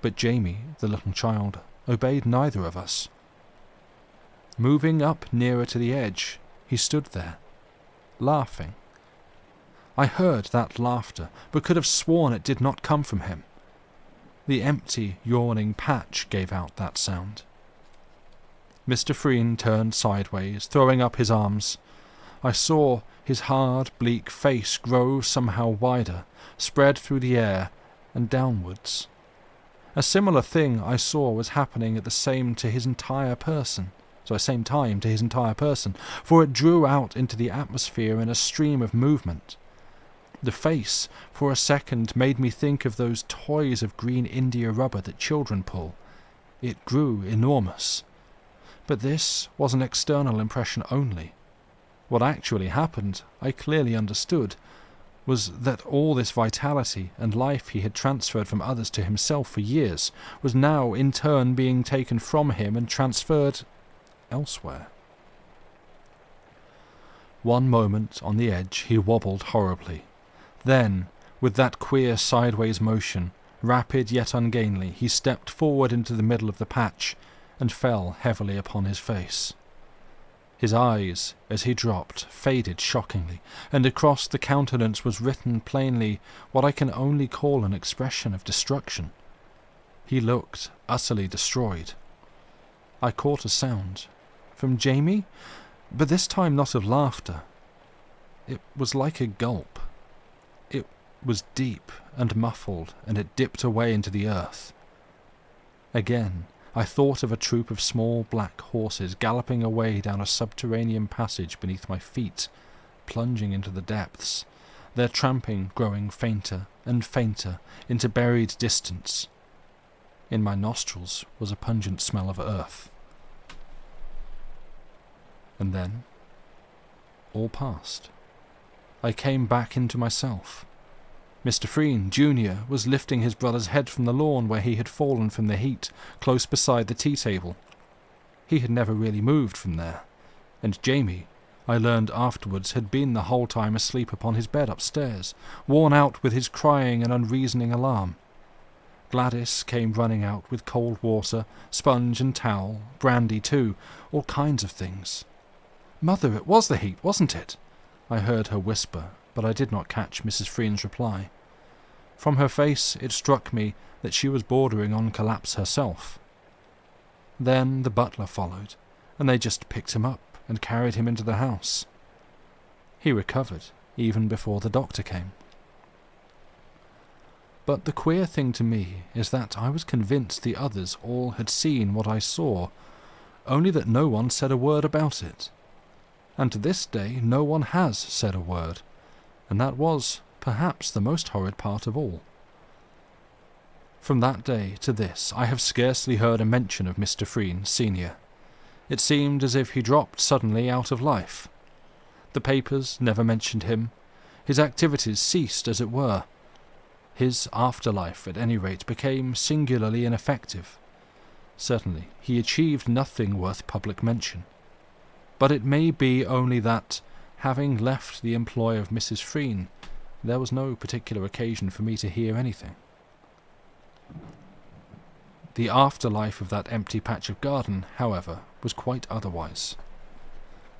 But Jamie, the little child, obeyed neither of us. Moving up nearer to the edge, he stood there, laughing. I heard that laughter, but could have sworn it did not come from him. The empty, yawning patch gave out that sound. Mr. Freen turned sideways, throwing up his arms. I saw his hard, bleak face grow somehow wider, spread through the air and downwards. A similar thing I saw was happening at the same time to his entire person, for it drew out into the atmosphere in a stream of movement. The face, for a second, made me think of those toys of green India rubber that children pull. It grew enormous. But this was an external impression only. What actually happened, I clearly understood, was that all this vitality and life he had transferred from others to himself for years was now in turn being taken from him and transferred elsewhere. One moment on the edge he wobbled horribly. Then, with that queer sideways motion, rapid yet ungainly, he stepped forward into the middle of the patch and fell heavily upon his face. His eyes, as he dropped, faded shockingly, and across the countenance was written plainly what I can only call an expression of destruction. He looked utterly destroyed. I caught a sound. From Jamie? But this time not of laughter. It was like a gulp. It was deep and muffled, and it dipped away into the earth. Again, I thought of a troop of small black horses galloping away down a subterranean passage beneath my feet, plunging into the depths, their tramping growing fainter and fainter into buried distance. In my nostrils was a pungent smell of earth. And then, all passed. I came back into myself. Mr. Freen, Jr., was lifting his brother's head from the lawn where he had fallen from the heat, close beside the tea-table. He had never really moved from there, and Jamie, I learned afterwards, had been the whole time asleep upon his bed upstairs, worn out with his crying and unreasoning alarm. Gladys came running out with cold water, sponge and towel, brandy too, all kinds of things. "Mother, it was the heat, wasn't it?" I heard her whisper, but I did not catch Mrs. Freen's reply. From her face it struck me that she was bordering on collapse herself. Then the butler followed, and they just picked him up and carried him into the house. He recovered, even before the doctor came. But the queer thing to me is that I was convinced the others all had seen what I saw, only that no one said a word about it. And to this day no one has said a word, and that was perhaps the most horrid part of all. From that day to this I have scarcely heard a mention of Mr. Freen, Senior. It seemed as if he dropped suddenly out of life. The papers never mentioned him. His activities ceased, as it were. His afterlife, at any rate, became singularly ineffective. Certainly, he achieved nothing worth public mention. But it may be only that, having left the employ of Mrs. Freen, there was no particular occasion for me to hear anything. The afterlife of that empty patch of garden, however, was quite otherwise.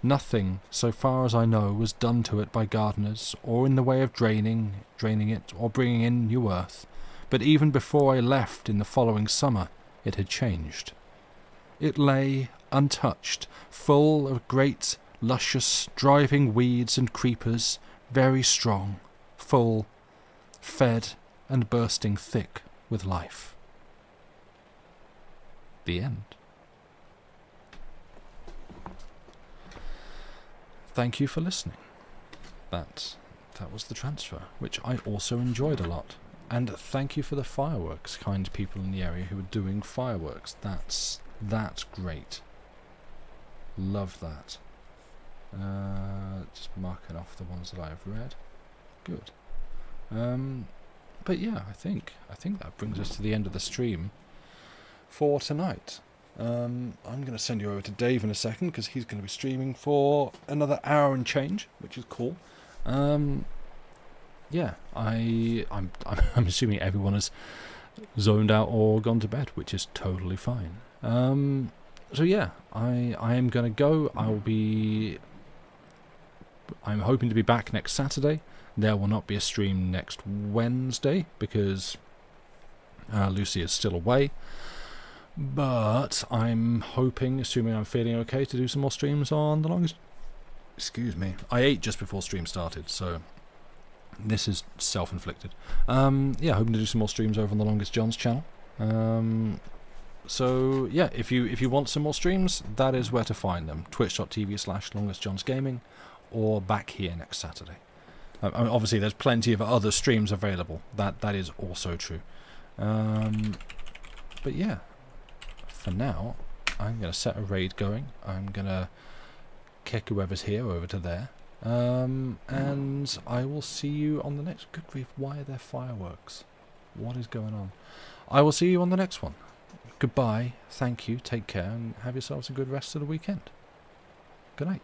Nothing, so far as I know, was done to it by gardeners, or in the way of draining it, or bringing in new earth, but even before I left in the following summer, it had changed. It lay untouched, full of great, luscious, driving weeds and creepers, very strong, full, fed and bursting thick with life. The end. Thank you for listening. That was the transfer, which I also enjoyed a lot. And thank you for the fireworks, kind people in the area who are doing fireworks. That's great. Love that. Just marking off the ones that I have read. Good. But yeah, I think that brings us to the end of the stream for tonight. I'm going to send you over to Dave in a second because he's going to be streaming for another hour and change, which is cool. Yeah, I'm assuming everyone has zoned out or gone to bed, which is totally fine. So yeah, I am going to go. I'm hoping to be back next Saturday. There will not be a stream next Wednesday because Lucy is still away. But I'm hoping, assuming I'm feeling okay, to do some more streams on the longest... Excuse me. I ate just before stream started, so this is self-inflicted. Yeah, hoping to do some more streams over on the Longest John's channel. So yeah, if you want some more streams, that is where to find them. Twitch.tv/longestjohnsgaming or back here next Saturday. I mean, obviously, there's plenty of other streams available. That is also true. But yeah, for now, I'm going to set a raid going. I'm going to kick whoever's here over to there. And I will see you on the next... Good grief, why are there fireworks? What is going on? I will see you on the next one. Goodbye, thank you, take care, and have yourselves a good rest of the weekend. Good night.